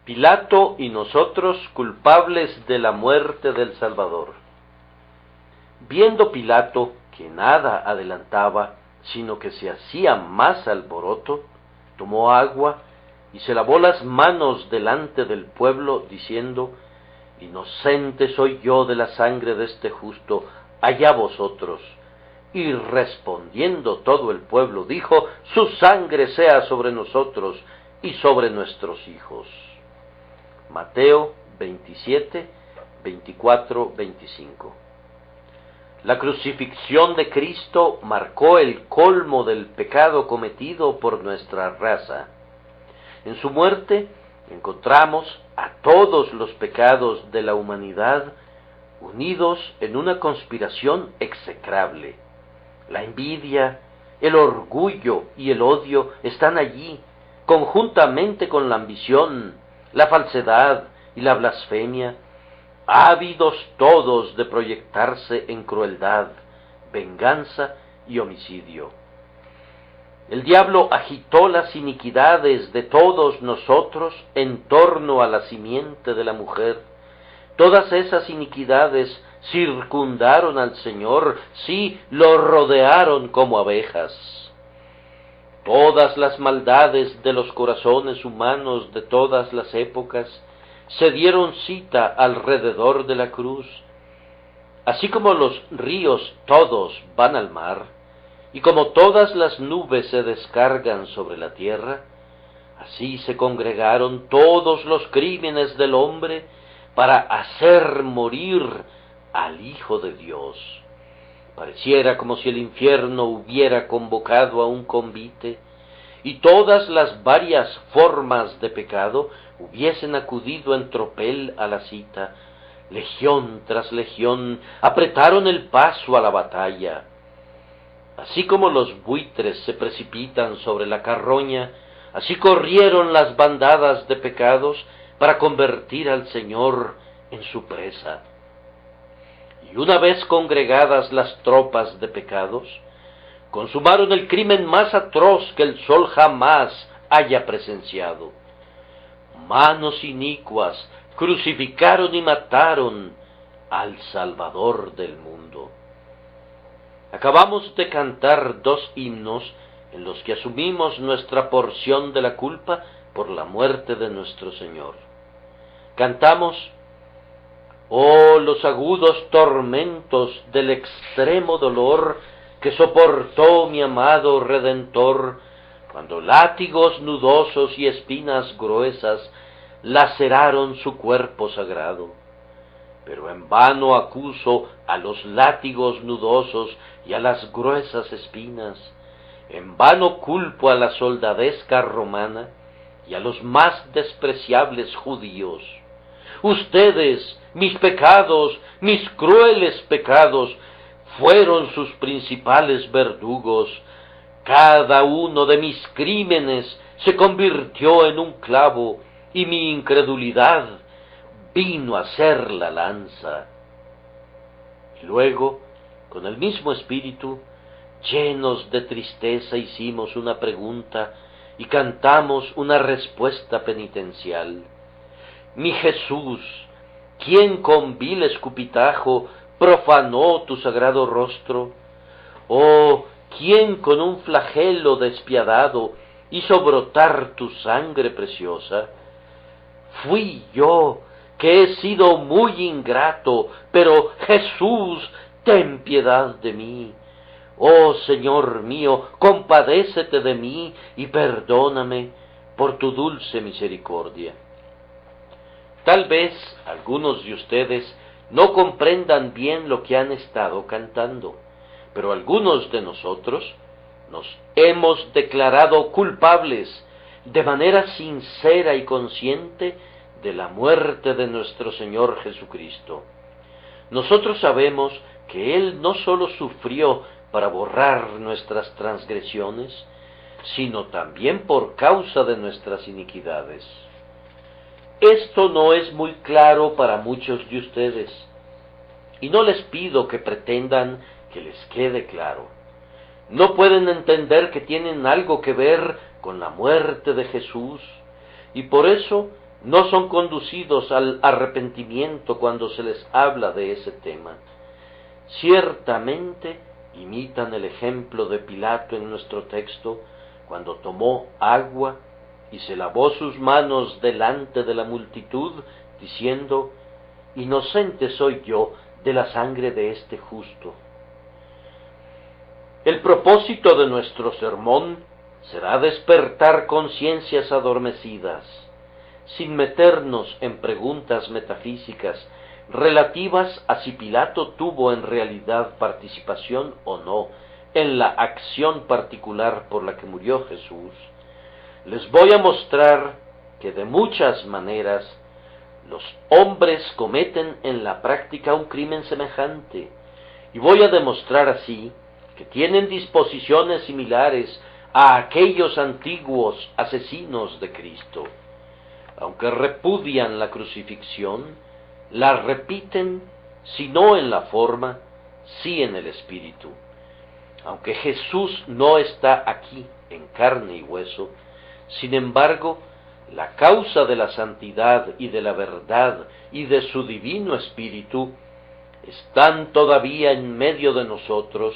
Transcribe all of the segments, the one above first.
Pilato y nosotros culpables de la muerte del Salvador. Viendo Pilato que nada adelantaba, sino que se hacía más alboroto, tomó agua y se lavó las manos delante del pueblo, diciendo: Inocente soy yo de la sangre de este justo, allá vosotros. Y respondiendo todo el pueblo, dijo: Su sangre sea sobre nosotros y sobre nuestros hijos. Mateo 27, 24, 25. La crucifixión de Cristo marcó el colmo del pecado cometido por nuestra raza. En su muerte encontramos a todos los pecados de la humanidad unidos en una conspiración execrable. La envidia, el orgullo y el odio están allí, conjuntamente con la ambición, la falsedad y la blasfemia, ávidos todos de proyectarse en crueldad, venganza y homicidio. El diablo agitó las iniquidades de todos nosotros en torno a la simiente de la mujer. Todas esas iniquidades circundaron al Señor, sí, lo rodearon como abejas. Todas las maldades de los corazones humanos de todas las épocas se dieron cita alrededor de la cruz. Así como los ríos todos van al mar, y como todas las nubes se descargan sobre la tierra, así se congregaron todos los crímenes del hombre para hacer morir al Hijo de Dios. Pareciera como si el infierno hubiera convocado a un convite, y todas las varias formas de pecado hubiesen acudido en tropel a la cita. Legión tras legión apretaron el paso a la batalla. Así como los buitres se precipitan sobre la carroña, así corrieron las bandadas de pecados para convertir al Señor en su presa. Y una vez congregadas las tropas de pecados, consumaron el crimen más atroz que el sol jamás haya presenciado. Manos inicuas crucificaron y mataron al Salvador del mundo. Acabamos de cantar dos himnos en los que asumimos nuestra porción de la culpa por la muerte de nuestro Señor. Cantamos: Oh, los agudos tormentos del extremo dolor que soportó mi amado Redentor, cuando látigos nudosos y espinas gruesas laceraron su cuerpo sagrado. Pero en vano acuso a los látigos nudosos y a las gruesas espinas, en vano culpo a la soldadesca romana y a los más despreciables judíos. Ustedes, mis pecados, mis crueles pecados, fueron sus principales verdugos. Cada uno de mis crímenes se convirtió en un clavo, y mi incredulidad vino a ser la lanza. Y luego, con el mismo espíritu, llenos de tristeza, hicimos una pregunta y cantamos una respuesta penitencial. Mi Jesús, ¿quién con vil escupitajo profanó tu sagrado rostro? Oh, ¿quién con un flagelo despiadado hizo brotar tu sangre preciosa? Fui yo, que he sido muy ingrato, pero Jesús, ten piedad de mí. Oh Señor mío, compadécete de mí y perdóname por tu dulce misericordia. Tal vez algunos de ustedes no comprendan bien lo que han estado cantando, pero algunos de nosotros nos hemos declarado culpables de manera sincera y consciente de la muerte de nuestro Señor Jesucristo. Nosotros sabemos que Él no solo sufrió para borrar nuestras transgresiones, sino también por causa de nuestras iniquidades. Esto no es muy claro para muchos de ustedes, y no les pido que pretendan que les quede claro. No pueden entender que tienen algo que ver con la muerte de Jesús, y por eso no son conducidos al arrepentimiento cuando se les habla de ese tema. Ciertamente imitan el ejemplo de Pilato en nuestro texto, cuando tomó agua y se lavó sus manos delante de la multitud, diciendo: inocente soy yo de la sangre de este justo. El propósito de nuestro sermón será despertar conciencias adormecidas, sin meternos en preguntas metafísicas relativas a si Pilato tuvo en realidad participación o no en la acción particular por la que murió Jesús. Les voy a mostrar que de muchas maneras los hombres cometen en la práctica un crimen semejante, y voy a demostrar así que tienen disposiciones similares a aquellos antiguos asesinos de Cristo. Aunque repudian la crucifixión, la repiten, si no en la forma, sí en el espíritu. Aunque Jesús no está aquí en carne y hueso, sin embargo, la causa de la santidad y de la verdad y de su divino espíritu están todavía en medio de nosotros,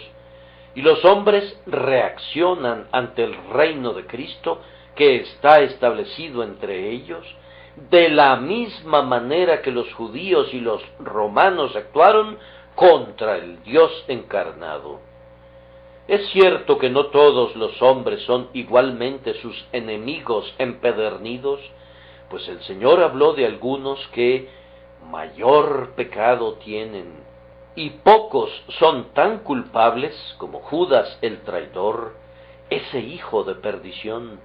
y los hombres reaccionan ante el reino de Cristo que está establecido entre ellos, de la misma manera que los judíos y los romanos actuaron contra el Dios encarnado. Es cierto que no todos los hombres son igualmente sus enemigos empedernidos, pues el Señor habló de algunos que mayor pecado tienen, y pocos son tan culpables como Judas el traidor, ese hijo de perdición.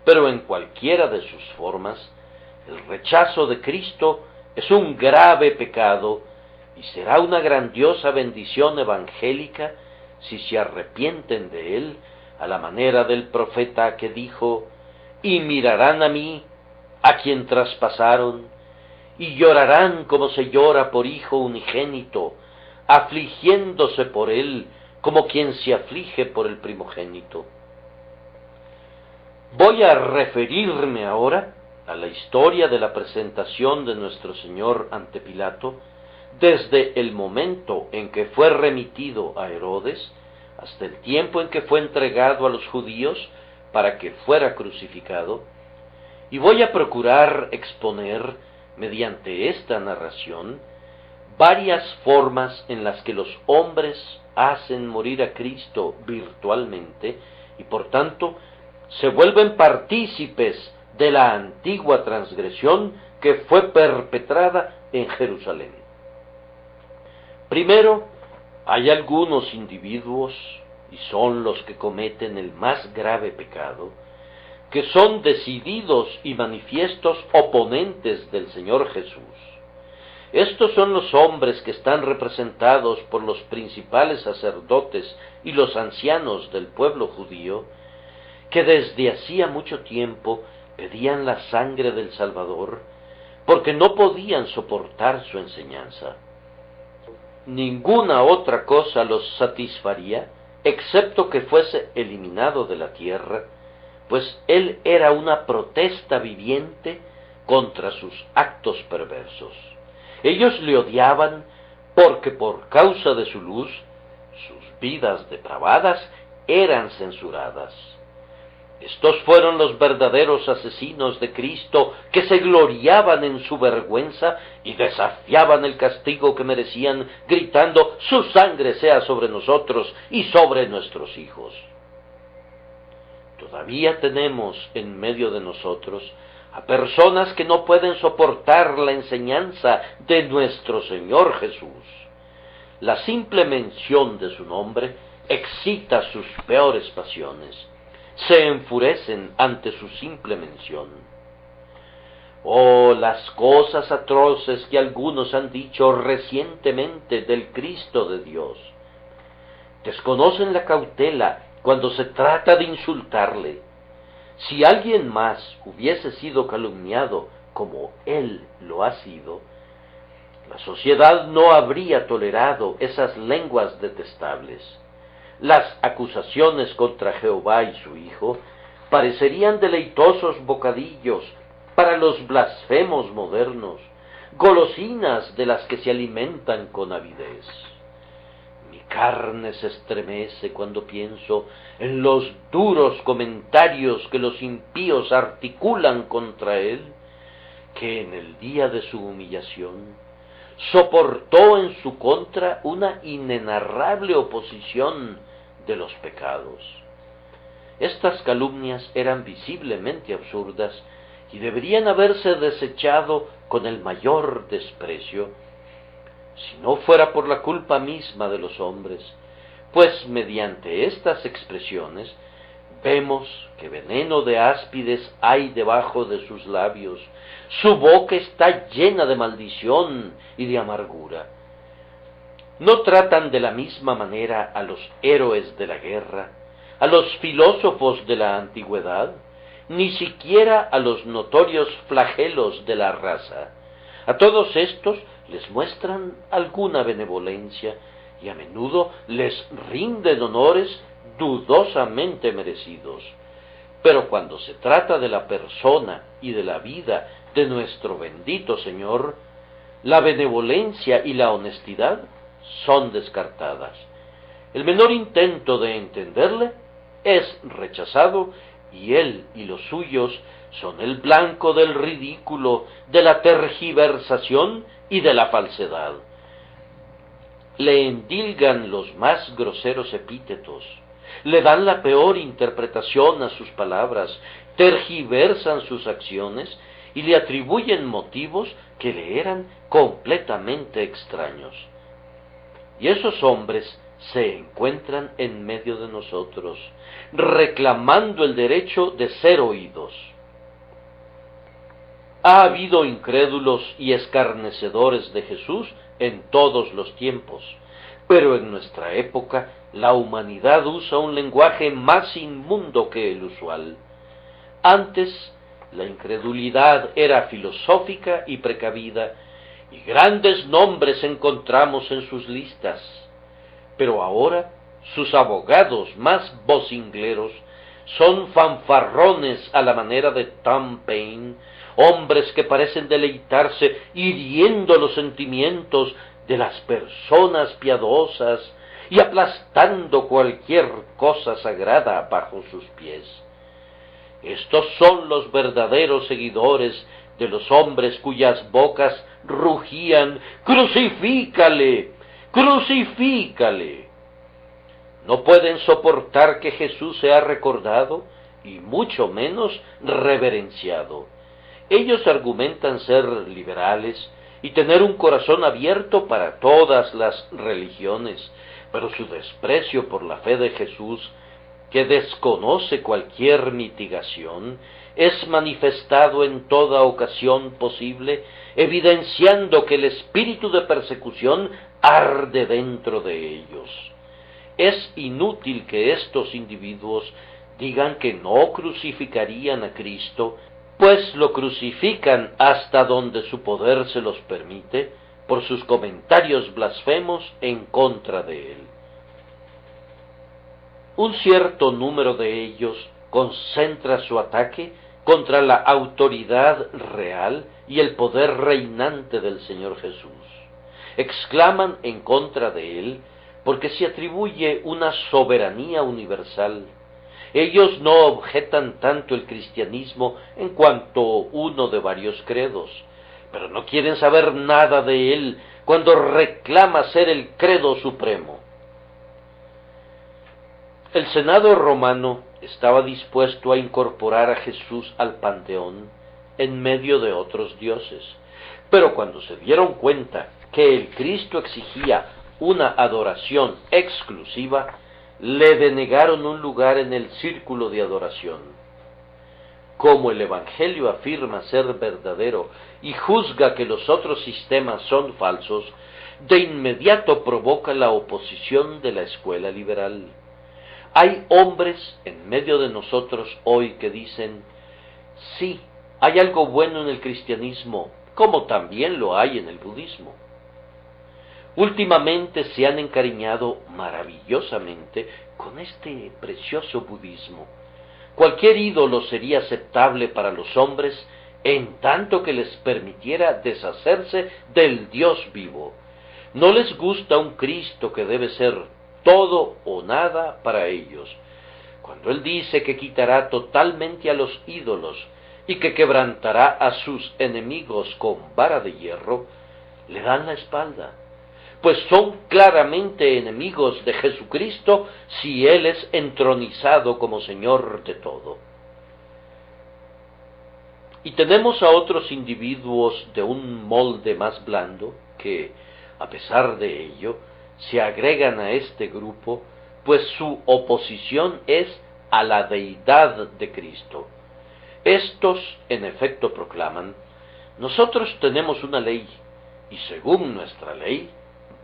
Pero en cualquiera de sus formas, el rechazo de Cristo es un grave pecado, y será una grandiosa bendición evangélica si se arrepienten de él, a la manera del profeta que dijo: y mirarán a mí, a quien traspasaron, y llorarán como se llora por hijo unigénito, afligiéndose por él como quien se aflige por el primogénito. Voy a referirme ahora a la historia de la presentación de nuestro Señor ante Pilato, desde el momento en que fue remitido a Herodes, hasta el tiempo en que fue entregado a los judíos para que fuera crucificado, y voy a procurar exponer, mediante esta narración, varias formas en las que los hombres hacen morir a Cristo virtualmente, y por tanto se vuelven partícipes de la antigua transgresión que fue perpetrada en Jerusalén. Primero, hay algunos individuos, y son los que cometen el más grave pecado, que son decididos y manifiestos oponentes del Señor Jesús. Estos son los hombres que están representados por los principales sacerdotes y los ancianos del pueblo judío, que desde hacía mucho tiempo pedían la sangre del Salvador, porque no podían soportar su enseñanza. Ninguna otra cosa los satisfaría, excepto que fuese eliminado de la tierra, pues él era una protesta viviente contra sus actos perversos. Ellos le odiaban porque por causa de su luz, sus vidas depravadas eran censuradas. Estos fueron los verdaderos asesinos de Cristo, que se gloriaban en su vergüenza y desafiaban el castigo que merecían, gritando: su sangre sea sobre nosotros y sobre nuestros hijos. Todavía tenemos en medio de nosotros a personas que no pueden soportar la enseñanza de nuestro Señor Jesús. La simple mención de su nombre excita sus peores pasiones. Se enfurecen ante su simple mención. Oh, las cosas atroces que algunos han dicho recientemente del Cristo de Dios. Desconocen la cautela cuando se trata de insultarle. Si alguien más hubiese sido calumniado como él lo ha sido, la sociedad no habría tolerado esas lenguas detestables. Las acusaciones contra Jehová y su Hijo parecerían deleitosos bocadillos para los blasfemos modernos, golosinas de las que se alimentan con avidez. Mi carne se estremece cuando pienso en los duros comentarios que los impíos articulan contra él, que en el día de su humillación soportó en su contra una inenarrable oposición de los pecados. Estas calumnias eran visiblemente absurdas y deberían haberse desechado con el mayor desprecio, si no fuera por la culpa misma de los hombres, pues mediante estas expresiones vemos que veneno de áspides hay debajo de sus labios, su boca está llena de maldición y de amargura. No tratan de la misma manera a los héroes de la guerra, a los filósofos de la antigüedad, ni siquiera a los notorios flagelos de la raza. A todos estos les muestran alguna benevolencia y a menudo les rinden honores dudosamente merecidos. Pero cuando se trata de la persona y de la vida de nuestro bendito Señor, la benevolencia y la honestidad son descartadas. El menor intento de entenderle es rechazado y él y los suyos son el blanco del ridículo, de la tergiversación y de la falsedad. Le endilgan los más groseros epítetos, le dan la peor interpretación a sus palabras, tergiversan sus acciones y le atribuyen motivos que le eran completamente extraños. Y esos hombres se encuentran en medio de nosotros, reclamando el derecho de ser oídos. Ha habido incrédulos y escarnecedores de Jesús en todos los tiempos, pero en nuestra época la humanidad usa un lenguaje más inmundo que el usual. Antes, la incredulidad era filosófica y precavida, y grandes nombres encontramos en sus listas, pero ahora sus abogados más vocingleros son fanfarrones a la manera de Tom Paine, hombres que parecen deleitarse hiriendo los sentimientos de las personas piadosas y aplastando cualquier cosa sagrada bajo sus pies. Estos son los verdaderos seguidores de los hombres cuyas bocas rugían: ¡Crucifícale! ¡Crucifícale! No pueden soportar que Jesús sea recordado y mucho menos reverenciado. Ellos argumentan ser liberales y tener un corazón abierto para todas las religiones, pero su desprecio por la fe de Jesús, que desconoce cualquier mitigación, es manifestado en toda ocasión posible, evidenciando que el espíritu de persecución arde dentro de ellos. Es inútil que estos individuos digan que no crucificarían a Cristo, pues lo crucifican hasta donde su poder se los permite, por sus comentarios blasfemos en contra de él. Un cierto número de ellos concentra su ataque contra la autoridad real y el poder reinante del Señor Jesús. Exclaman en contra de él porque se atribuye una soberanía universal. Ellos no objetan tanto el cristianismo en cuanto uno de varios credos, pero no quieren saber nada de él cuando reclama ser el credo supremo. El Senado romano estaba dispuesto a incorporar a Jesús al panteón en medio de otros dioses, pero cuando se dieron cuenta que el Cristo exigía una adoración exclusiva, le denegaron un lugar en el círculo de adoración. Como el Evangelio afirma ser verdadero y juzga que los otros sistemas son falsos, de inmediato provoca la oposición de la escuela liberal. Hay hombres en medio de nosotros hoy que dicen: sí, hay algo bueno en el cristianismo, como también lo hay en el budismo. Últimamente se han encariñado maravillosamente con este precioso budismo. Cualquier ídolo sería aceptable para los hombres en tanto que les permitiera deshacerse del Dios vivo. No les gusta un Cristo que debe ser todo o nada para ellos. Cuando Él dice que quitará totalmente a los ídolos y que quebrantará a sus enemigos con vara de hierro, le dan la espalda, pues son claramente enemigos de Jesucristo si Él es entronizado como Señor de todo. Y tenemos a otros individuos de un molde más blando que, a pesar de ello, se agregan a este grupo, pues su oposición es a la deidad de Cristo. Estos, en efecto, proclaman: nosotros tenemos una ley, y según nuestra ley,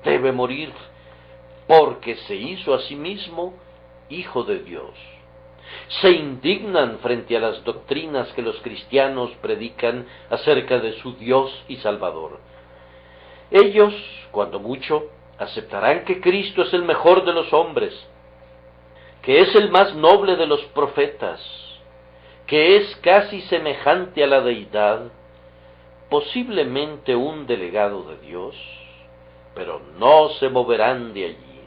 debe morir, porque se hizo a sí mismo Hijo de Dios. Se indignan frente a las doctrinas que los cristianos predican acerca de su Dios y Salvador. Ellos, cuando mucho, aceptarán que Cristo es el mejor de los hombres, que es el más noble de los profetas, que es casi semejante a la deidad, posiblemente un delegado de Dios, pero no se moverán de allí.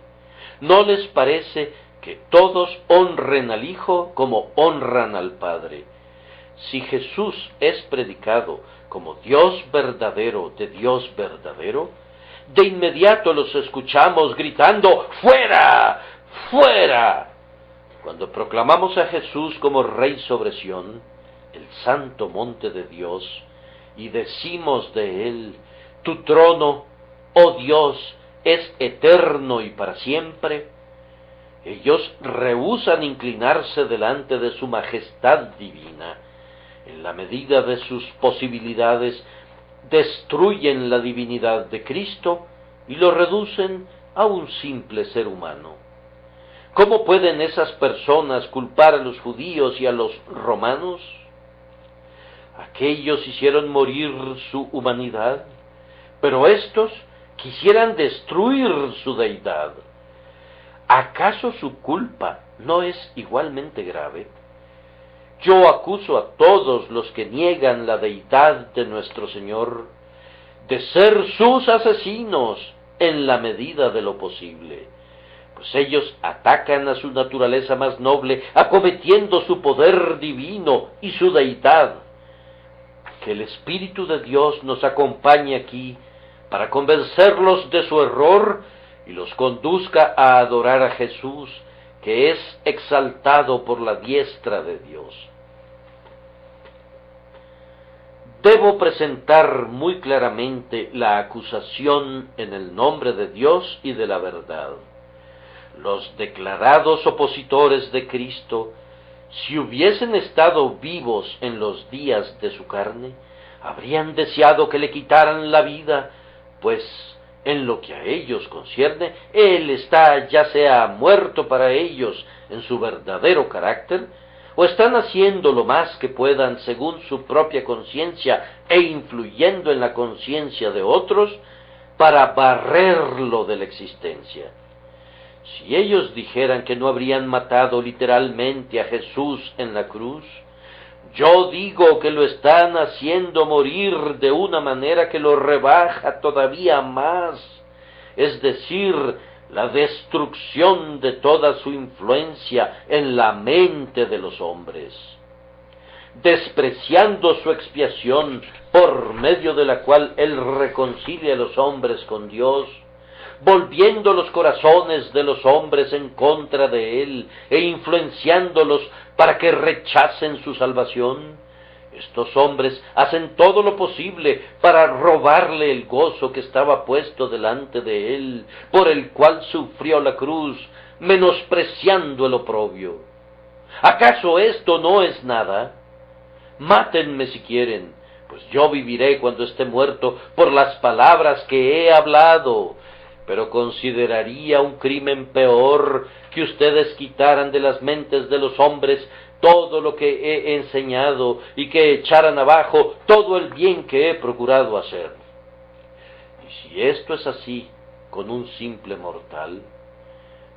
¿No les parece que todos honren al Hijo como honran al Padre? Si Jesús es predicado como Dios verdadero de Dios verdadero, de inmediato los escuchamos gritando: ¡fuera! ¡Fuera! Cuando proclamamos a Jesús como Rey sobre Sión, el santo monte de Dios, y decimos de Él: tu trono, oh Dios, es eterno y para siempre, ellos rehúsan inclinarse delante de su majestad divina. En la medida de sus posibilidades, destruyen la divinidad de Cristo y lo reducen a un simple ser humano. ¿Cómo pueden esas personas culpar a los judíos y a los romanos? Aquellos hicieron morir su humanidad, pero estos quisieran destruir su deidad. ¿Acaso su culpa no es igualmente grave? Yo acuso a todos los que niegan la deidad de nuestro Señor de ser sus asesinos en la medida de lo posible, pues ellos atacan a su naturaleza más noble, acometiendo su poder divino y su deidad. Que el Espíritu de Dios nos acompañe aquí para convencerlos de su error y los conduzca a adorar a Jesús, que es exaltado por la diestra de Dios. Debo presentar muy claramente la acusación en el nombre de Dios y de la verdad. Los declarados opositores de Cristo, si hubiesen estado vivos en los días de su carne, habrían deseado que le quitaran la vida, pues en lo que a ellos concierne, Él está ya sea muerto para ellos en su verdadero carácter, o están haciendo lo más que puedan según su propia conciencia e influyendo en la conciencia de otros para barrerlo de la existencia. Si ellos dijeran que no habrían matado literalmente a Jesús en la cruz, yo digo que lo están haciendo morir de una manera que lo rebaja todavía más, es decir, la destrucción de toda su influencia en la mente de los hombres, despreciando su expiación por medio de la cual Él reconcilia a los hombres con Dios, volviendo los corazones de los hombres en contra de Él e influenciándolos para que rechacen su salvación. Estos hombres hacen todo lo posible para robarle el gozo que estaba puesto delante de Él, por el cual sufrió la cruz, menospreciando el oprobio. ¿Acaso esto no es nada? Mátenme si quieren, pues yo viviré cuando esté muerto por las palabras que he hablado. Pero consideraría un crimen peor que ustedes quitaran de las mentes de los hombres todo lo que he enseñado y que echaran abajo todo el bien que he procurado hacer. Y si esto es así con un simple mortal,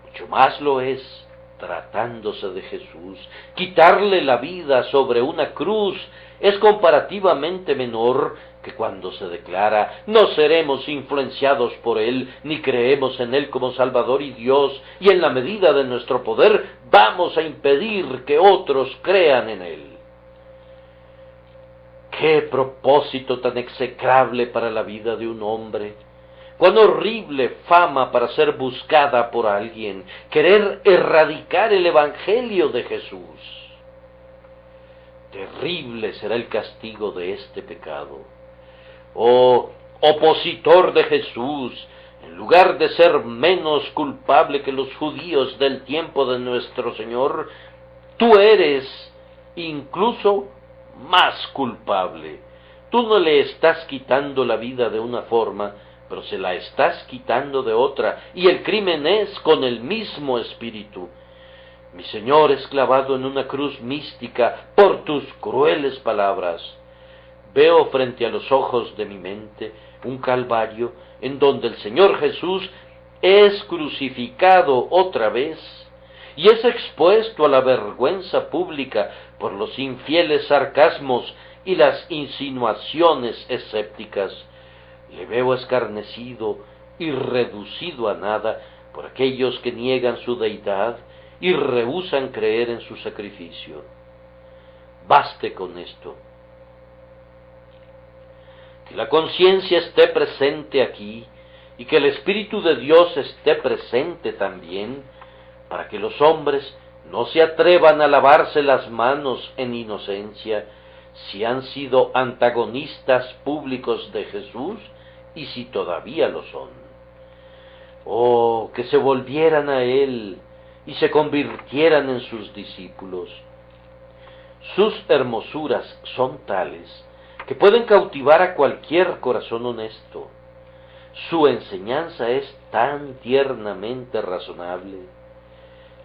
mucho más lo es Tratándose de Jesús, quitarle la vida sobre una cruz es comparativamente menor que cuando se declara: no seremos influenciados por Él, ni creemos en Él como Salvador y Dios, y en la medida de nuestro poder vamos a impedir que otros crean en Él. ¡Qué propósito tan execrable para la vida de un hombre! ¡Cuán horrible fama para ser buscada por alguien! Querer erradicar el Evangelio de Jesús. Terrible será el castigo de este pecado. Oh, opositor de Jesús, en lugar de ser menos culpable que los judíos del tiempo de nuestro Señor, tú eres incluso más culpable. Tú no le estás quitando la vida de una forma, pero se la estás quitando de otra, y el crimen es con el mismo espíritu. Mi Señor es clavado en una cruz mística por tus crueles palabras. Veo frente a los ojos de mi mente un calvario en donde el Señor Jesús es crucificado otra vez y es expuesto a la vergüenza pública por los infieles sarcasmos y las insinuaciones escépticas. Le veo escarnecido y reducido a nada por aquellos que niegan su deidad y rehúsan creer en su sacrificio. Baste con esto. Que la conciencia esté presente aquí y que el Espíritu de Dios esté presente también, para que los hombres no se atrevan a lavarse las manos en inocencia si han sido antagonistas públicos de Jesús y si todavía lo son. Oh, que se volvieran a Él y se convirtieran en sus discípulos. Sus hermosuras son tales que pueden cautivar a cualquier corazón honesto. Su enseñanza es tan tiernamente razonable,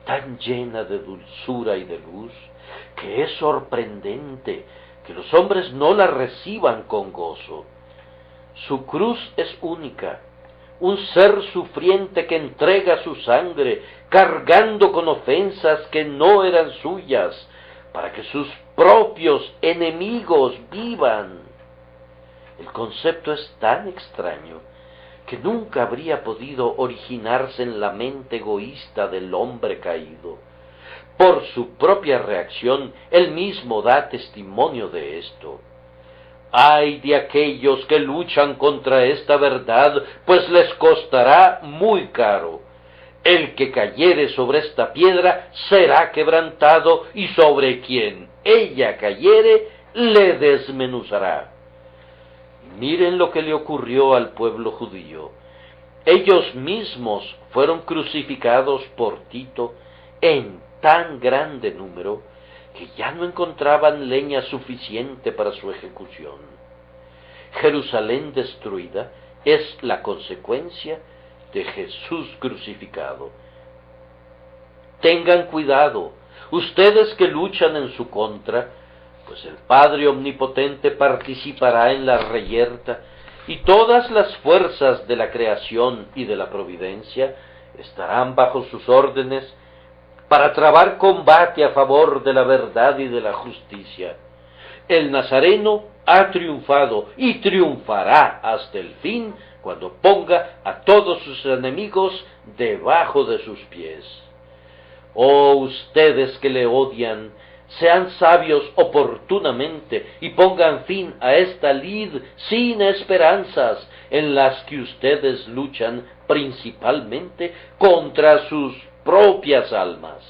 tan llena de dulzura y de luz, que es sorprendente que los hombres no la reciban con gozo. Su cruz es única, un ser sufriente que entrega su sangre, cargando con ofensas que no eran suyas, para que sus propios enemigos vivan. El concepto es tan extraño que nunca habría podido originarse en la mente egoísta del hombre caído. Por su propia reacción, él mismo da testimonio de esto. ¡Ay de aquellos que luchan contra esta verdad, pues les costará muy caro! El que cayere sobre esta piedra será quebrantado, y sobre quien ella cayere le desmenuzará. Miren lo que le ocurrió al pueblo judío. Ellos mismos fueron crucificados por Tito en tan grande número que ya no encontraban leña suficiente para su ejecución. Jerusalén destruida es la consecuencia de Jesús crucificado. Tengan cuidado, ustedes que luchan en su contra, pues el Padre Omnipotente participará en la reyerta, y todas las fuerzas de la creación y de la providencia estarán bajo sus órdenes para trabar combate a favor de la verdad y de la justicia. El Nazareno ha triunfado y triunfará hasta el fin, cuando ponga a todos sus enemigos debajo de sus pies. Oh, ustedes que le odian, sean sabios oportunamente y pongan fin a esta lid sin esperanzas, en las que ustedes luchan principalmente contra sus propias almas.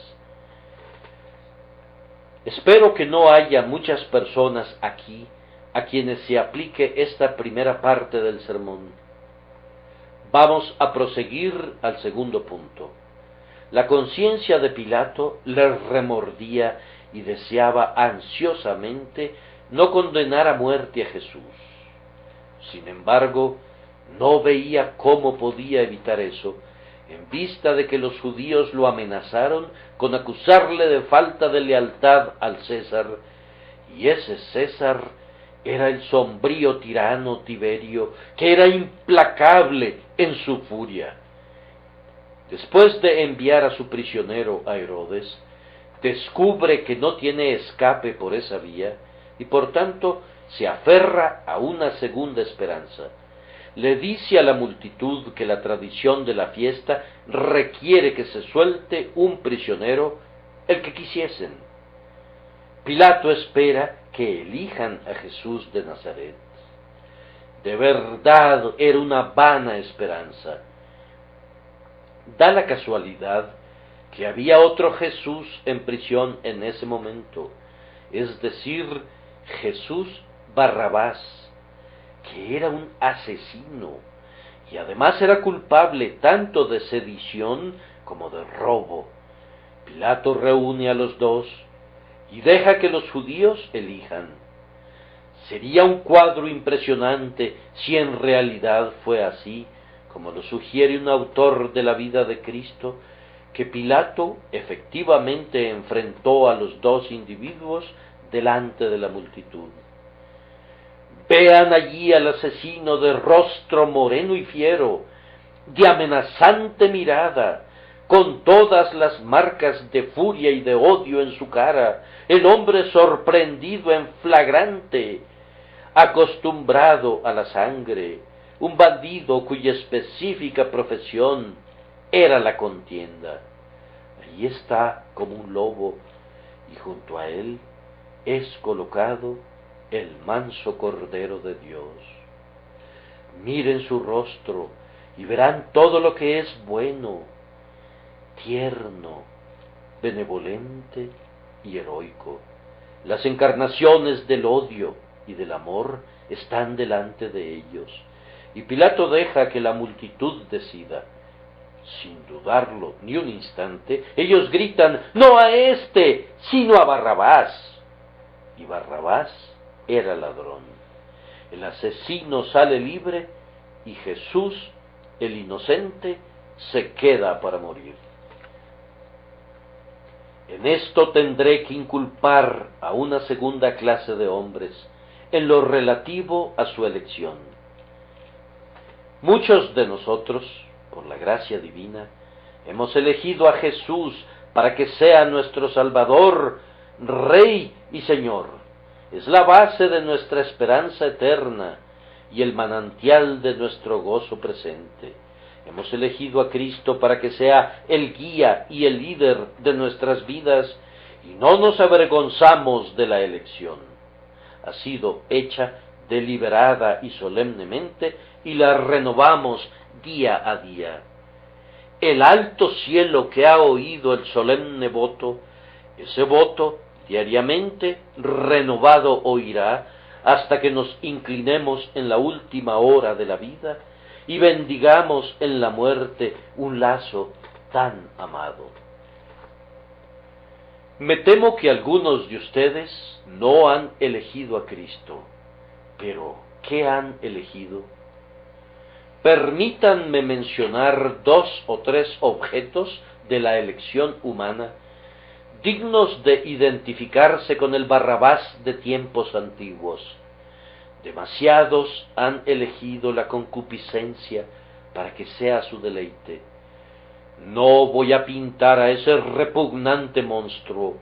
Espero que no haya muchas personas aquí a quienes se aplique esta primera parte del sermón. Vamos a proseguir al segundo punto. La conciencia de Pilato le remordía y deseaba ansiosamente no condenar a muerte a Jesús. Sin embargo, no veía cómo podía evitar eso, en vista de que los judíos lo amenazaron con acusarle de falta de lealtad al César, y ese César era el sombrío tirano Tiberio, que era implacable en su furia. Después de enviar a su prisionero a Herodes, descubre que no tiene escape por esa vía y por tanto se aferra a una segunda esperanza. Le dice a la multitud que la tradición de la fiesta requiere que se suelte un prisionero, el que quisiesen. Pilato espera que elijan a Jesús de Nazaret. De verdad era una vana esperanza. Da la casualidad que había otro Jesús en prisión en ese momento, es decir, Jesús Barrabás, que era un asesino y además era culpable tanto de sedición como de robo. Pilato reúne a los dos y deja que los judíos elijan. Sería un cuadro impresionante si en realidad fue así, como lo sugiere un autor de la vida de Cristo, que Pilato efectivamente enfrentó a los dos individuos delante de la multitud. Vean allí al asesino de rostro moreno y fiero, de amenazante mirada, con todas las marcas de furia y de odio en su cara, el hombre sorprendido en flagrante, acostumbrado a la sangre, un bandido cuya específica profesión era la contienda. Allí está como un lobo, y junto a él es colocado el manso Cordero de Dios. Miren su rostro y verán todo lo que es bueno, tierno, benevolente y heroico. Las encarnaciones del odio y del amor están delante de ellos, y Pilato deja que la multitud decida. Sin dudarlo ni un instante, ellos gritan: «¡No a éste, sino a Barrabás!». Y Barrabás era ladrón. El asesino sale libre y Jesús, el inocente, se queda para morir. En esto tendré que inculpar a una segunda clase de hombres en lo relativo a su elección. Muchos de nosotros, por la gracia divina, hemos elegido a Jesús para que sea nuestro Salvador, Rey y Señor. Es la base de nuestra esperanza eterna y el manantial de nuestro gozo presente. Hemos elegido a Cristo para que sea el guía y el líder de nuestras vidas y no nos avergonzamos de la elección. Ha sido hecha deliberada y solemnemente y la renovamos día a día. El alto cielo que ha oído el solemne voto, ese voto diariamente renovado oirá hasta que nos inclinemos en la última hora de la vida y bendigamos en la muerte un lazo tan amado. Me temo que algunos de ustedes no han elegido a Cristo, pero ¿qué han elegido? Permítanme mencionar 2 o 3 objetos de la elección humana dignos de identificarse con el Barrabás de tiempos antiguos. Demasiados han elegido la concupiscencia para que sea su deleite. No voy a pintar a ese repugnante monstruo,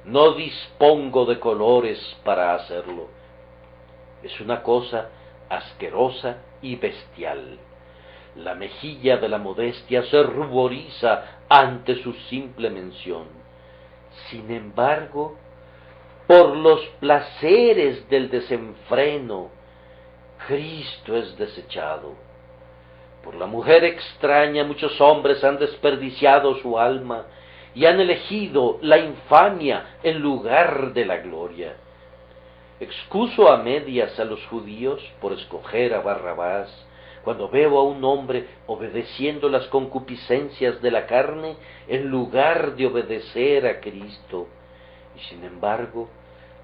no dispongo de colores para hacerlo. Es una cosa asquerosa y bestial. La mejilla de la modestia se ruboriza ante su simple mención. Sin embargo, por los placeres del desenfreno, Cristo es desechado. Por la mujer extraña muchos hombres han desperdiciado su alma y han elegido la infamia en lugar de la gloria. Excuso a medias a los judíos por escoger a Barrabás, cuando veo a un hombre obedeciendo las concupiscencias de la carne en lugar de obedecer a Cristo. Y sin embargo,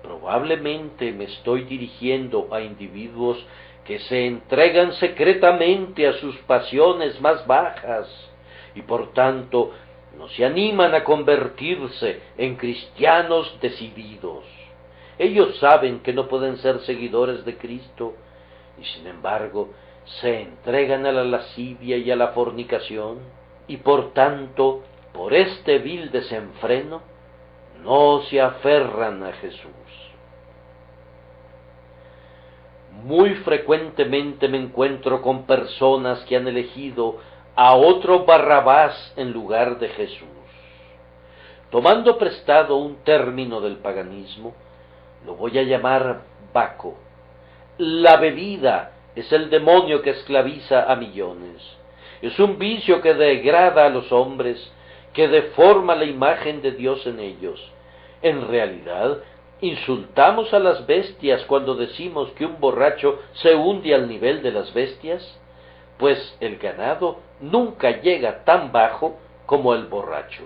probablemente me estoy dirigiendo a individuos que se entregan secretamente a sus pasiones más bajas y por tanto no se animan a convertirse en cristianos decididos. Ellos saben que no pueden ser seguidores de Cristo y sin embargo se entregan a la lascivia y a la fornicación. y por tanto, por este vil desenfreno, no se aferran a Jesús. Muy frecuentemente me encuentro con personas que han elegido a otro Barrabás en lugar de Jesús. Tomando prestado un término del paganismo, lo voy a llamar Baco. La bebida es el demonio que esclaviza a millones. Es un vicio que degrada a los hombres, que deforma la imagen de Dios en ellos. En realidad, ¿insultamos a las bestias cuando decimos que un borracho se hunde al nivel de las bestias? Pues el ganado nunca llega tan bajo como el borracho.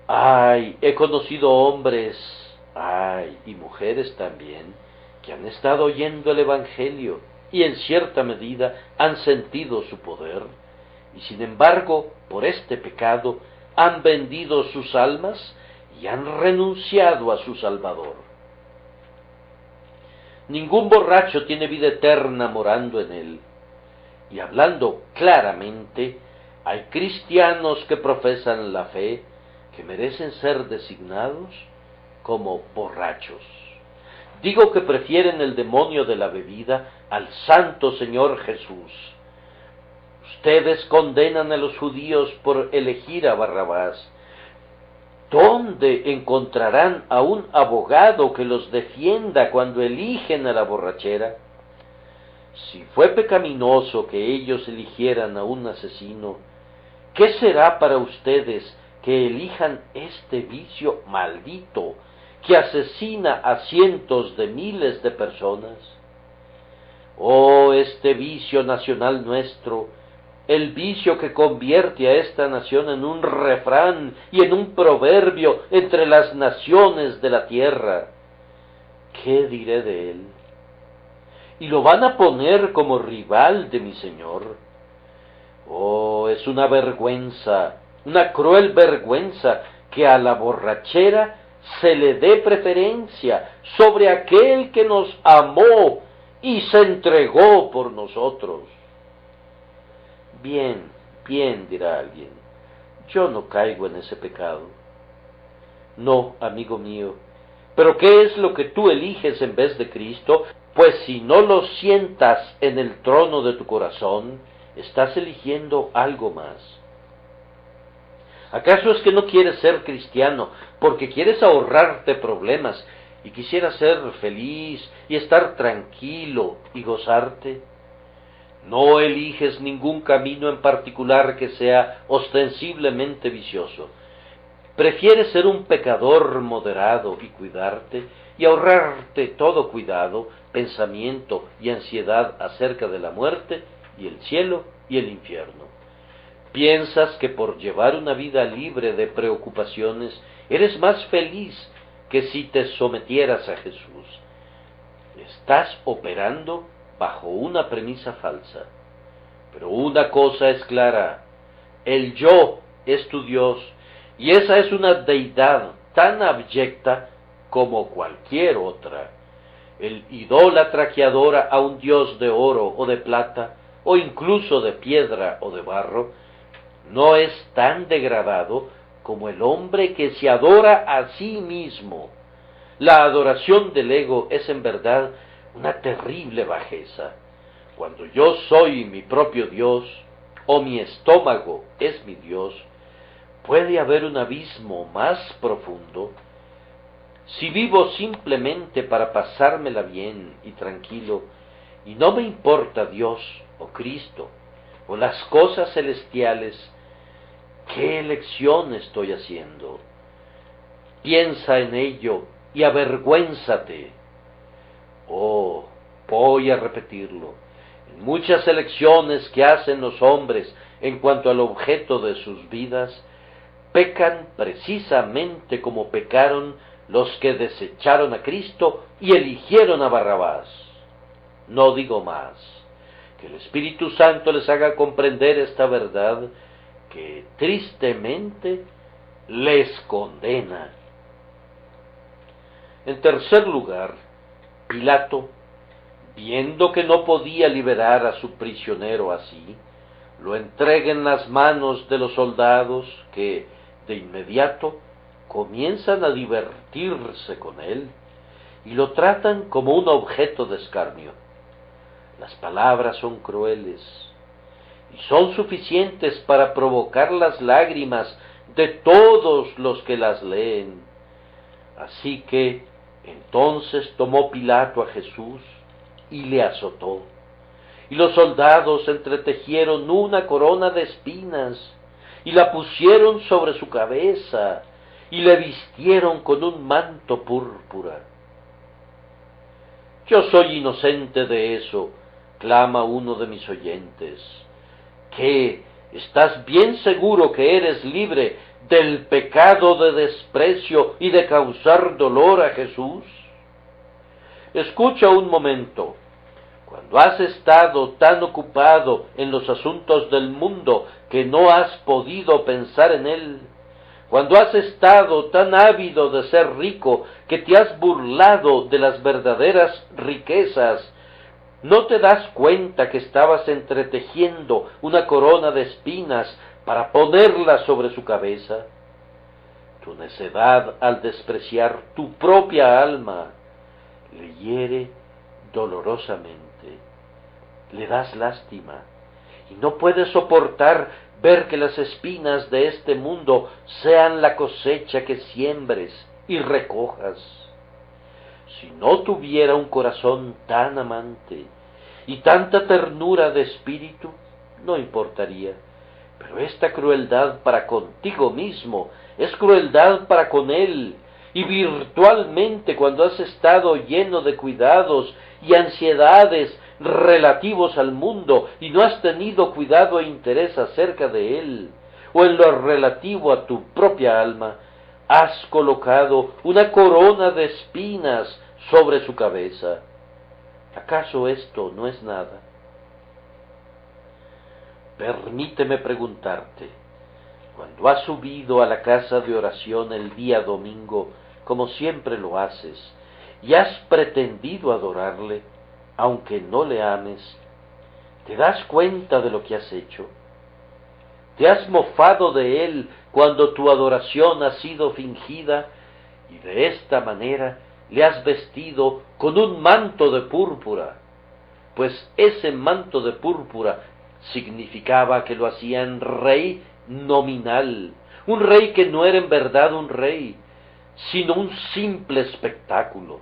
Ay, he conocido hombres, y mujeres también, que han estado oyendo el Evangelio y en cierta medida han sentido su poder, y sin embargo, por este pecado, han vendido sus almas y han renunciado a su Salvador. Ningún borracho tiene vida eterna morando en él. Y hablando claramente, hay cristianos que profesan la fe, que merecen ser designados como borrachos. Digo que prefieren el demonio de la bebida al Santo Señor Jesús. Ustedes condenan a los judíos por elegir a Barrabás. ¿Dónde encontrarán a un abogado que los defienda cuando eligen a la borrachera? Si fue pecaminoso que ellos eligieran a un asesino, ¿qué será para ustedes que elijan este vicio maldito que asesina a cientos de miles de personas? Oh, este vicio nacional nuestro, el vicio que convierte a esta nación en un refrán y en un proverbio entre las naciones de la tierra. ¿Qué diré de él? Y lo van a poner como rival de mi Señor. Oh, es una vergüenza, una cruel vergüenza que a la borrachera se le dé preferencia sobre aquel que nos amó y se entregó por nosotros. Bien, bien, dirá alguien, yo no caigo en ese pecado. No, amigo mío, pero ¿qué es lo que tú eliges en vez de Cristo? Pues si no lo sientas en el trono de tu corazón, estás eligiendo algo más. ¿Acaso es que no quieres ser cristiano porque quieres ahorrarte problemas y quisieras ser feliz y estar tranquilo y gozarte? No eliges ningún camino en particular que sea ostensiblemente vicioso. Prefieres ser un pecador moderado y cuidarte y ahorrarte todo cuidado, pensamiento y ansiedad acerca de la muerte y el cielo y el infierno. Piensas que por llevar una vida libre de preocupaciones eres más feliz que si te sometieras a Jesús. Estás operando bajo una premisa falsa. Pero una cosa es clara, el yo es tu Dios, y esa es una deidad tan abyecta como cualquier otra. El idólatra que adora a un Dios de oro o de plata, o incluso de piedra o de barro, no es tan degradado como el hombre que se adora a sí mismo. La adoración del ego es en verdad una terrible bajeza. Cuando yo soy mi propio Dios, o mi estómago es mi Dios, ¿puede haber un abismo más profundo? Si vivo simplemente para pasármela bien y tranquilo, y no me importa Dios o Cristo, o las cosas celestiales, ¿qué elección estoy haciendo? Piensa en ello y avergüénzate. Oh, voy a repetirlo. En muchas elecciones que hacen los hombres en cuanto al objeto de sus vidas, pecan precisamente como pecaron los que desecharon a Cristo y eligieron a Barrabás. No digo más. Que el Espíritu Santo les haga comprender esta verdad que tristemente les condena. En tercer lugar, Pilato, viendo que no podía liberar a su prisionero así, lo entrega en las manos de los soldados que, de inmediato, comienzan a divertirse con él y lo tratan como un objeto de escarnio. Las palabras son crueles y son suficientes para provocar las lágrimas de todos los que las leen. Así que entonces tomó Pilato a Jesús y le azotó, y los soldados entretejieron una corona de espinas y la pusieron sobre su cabeza y le vistieron con un manto púrpura. Yo soy inocente de eso, clama uno de mis oyentes. ¿Qué? ¿Estás bien seguro que eres libre del pecado de desprecio y de causar dolor a Jesús? Escucha un momento. Cuando has estado tan ocupado en los asuntos del mundo que no has podido pensar en él, cuando has estado tan ávido de ser rico que te has burlado de las verdaderas riquezas, ¿no te das cuenta que estabas entretejiendo una corona de espinas para ponerla sobre su cabeza? Tu necedad al despreciar tu propia alma le hiere dolorosamente. Le das lástima y no puedes soportar ver que las espinas de este mundo sean la cosecha que siembres y recojas. Si no tuviera un corazón tan amante y tanta ternura de espíritu, no importaría. Pero esta crueldad para contigo mismo es crueldad para con él, y virtualmente cuando has estado lleno de cuidados y ansiedades relativos al mundo y no has tenido cuidado e interés acerca de él, o en lo relativo a tu propia alma, has colocado una corona de espinas sobre su cabeza. ¿Acaso esto no es nada? Permíteme preguntarte, cuando has subido a la casa de oración el día domingo, como siempre lo haces, y has pretendido adorarle, aunque no le ames, ¿te das cuenta de lo que has hecho? ¿Te has mofado de él cuando tu adoración ha sido fingida, y de esta manera le has vestido con un manto de púrpura? Pues ese manto de púrpura significaba que lo hacían rey nominal, un rey que no era en verdad un rey, sino un simple espectáculo.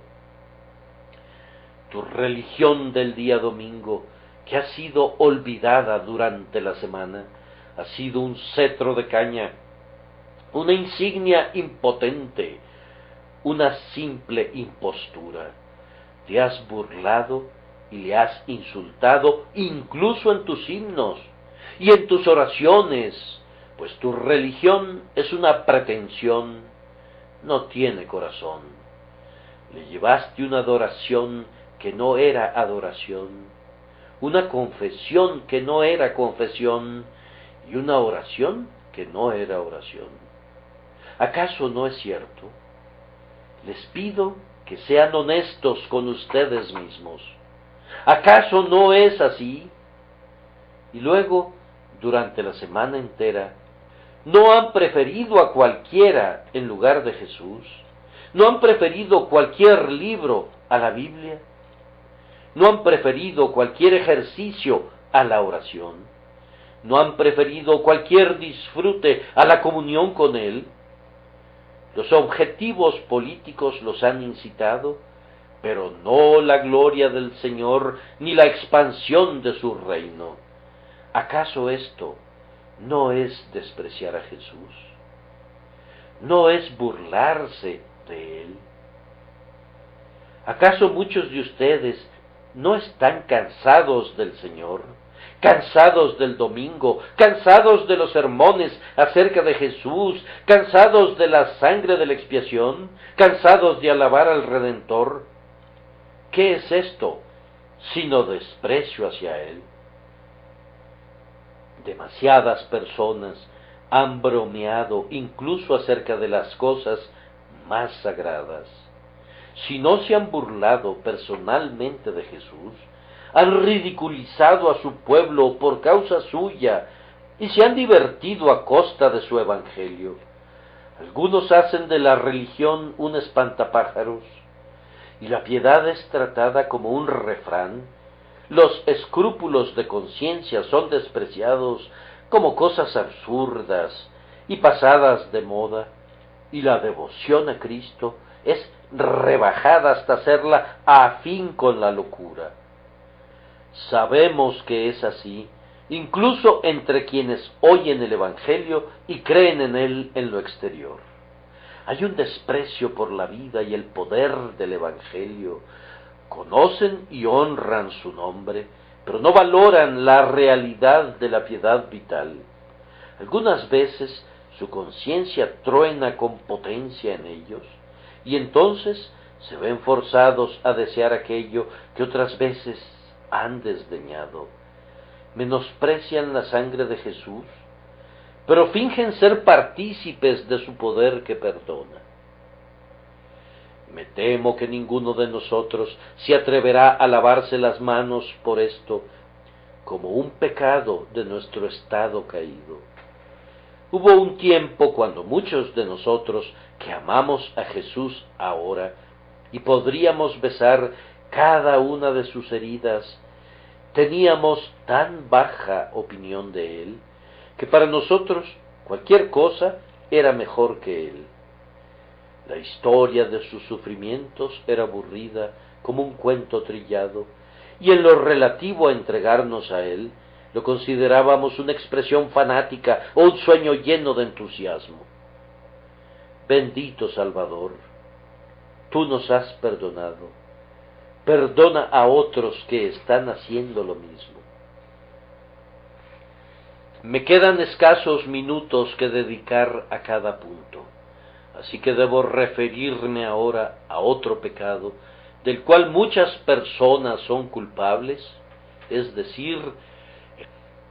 Tu religión del día domingo, que ha sido olvidada durante la semana, ha sido un cetro de caña, una insignia impotente, una simple impostura. Te has burlado y le has insultado incluso en tus himnos y en tus oraciones, pues tu religión es una pretensión, no tiene corazón. Le llevaste una adoración que no era adoración, una confesión que no era confesión, y una oración que no era oración. ¿Acaso no es cierto? Les pido que sean honestos con ustedes mismos. ¿Acaso no es así? Y luego, durante la semana entera, ¿no han preferido a cualquiera en lugar de Jesús? ¿No han preferido cualquier libro a la Biblia? ¿No han preferido cualquier ejercicio a la oración? ¿No han preferido cualquier disfrute a la comunión con Él? Los objetivos políticos los han incitado, pero no la gloria del Señor ni la expansión de su reino. ¿Acaso esto no es despreciar a Jesús? ¿No es burlarse de Él? ¿Acaso muchos de ustedes no están cansados del Señor, cansados del domingo, cansados de los sermones acerca de Jesús, cansados de la sangre de la expiación, cansados de alabar al Redentor? ¿Qué es esto sino desprecio hacia Él? Demasiadas personas han bromeado incluso acerca de las cosas más sagradas. Si no se han burlado personalmente de Jesús, han ridiculizado a su pueblo por causa suya y se han divertido a costa de su evangelio. Algunos hacen de la religión un espantapájaros, y la piedad es tratada como un refrán. Los escrúpulos de conciencia son despreciados como cosas absurdas y pasadas de moda, y la devoción a Cristo es rebajada hasta hacerla afín con la locura. Sabemos que es así, incluso entre quienes oyen el Evangelio y creen en él en lo exterior. Hay un desprecio por la vida y el poder del Evangelio. Conocen y honran su nombre, pero no valoran la realidad de la piedad vital. Algunas veces su conciencia truena con potencia en ellos, y entonces se ven forzados a desear aquello que otras veces han desdeñado. Menosprecian la sangre de Jesús, pero fingen ser partícipes de su poder que perdona. Me temo que ninguno de nosotros se atreverá a lavarse las manos por esto, como un pecado de nuestro estado caído. Hubo un tiempo cuando muchos de nosotros que amamos a Jesús ahora y podríamos besar cada una de sus heridas, teníamos tan baja opinión de él, que para nosotros cualquier cosa era mejor que él. La historia de sus sufrimientos era aburrida como un cuento trillado, y en lo relativo a entregarnos a él, lo considerábamos una expresión fanática o un sueño lleno de entusiasmo. Bendito Salvador, tú nos has perdonado. Perdona a otros que están haciendo lo mismo. Me quedan escasos minutos que dedicar a cada punto, así que debo referirme ahora a otro pecado del cual muchas personas son culpables, es decir,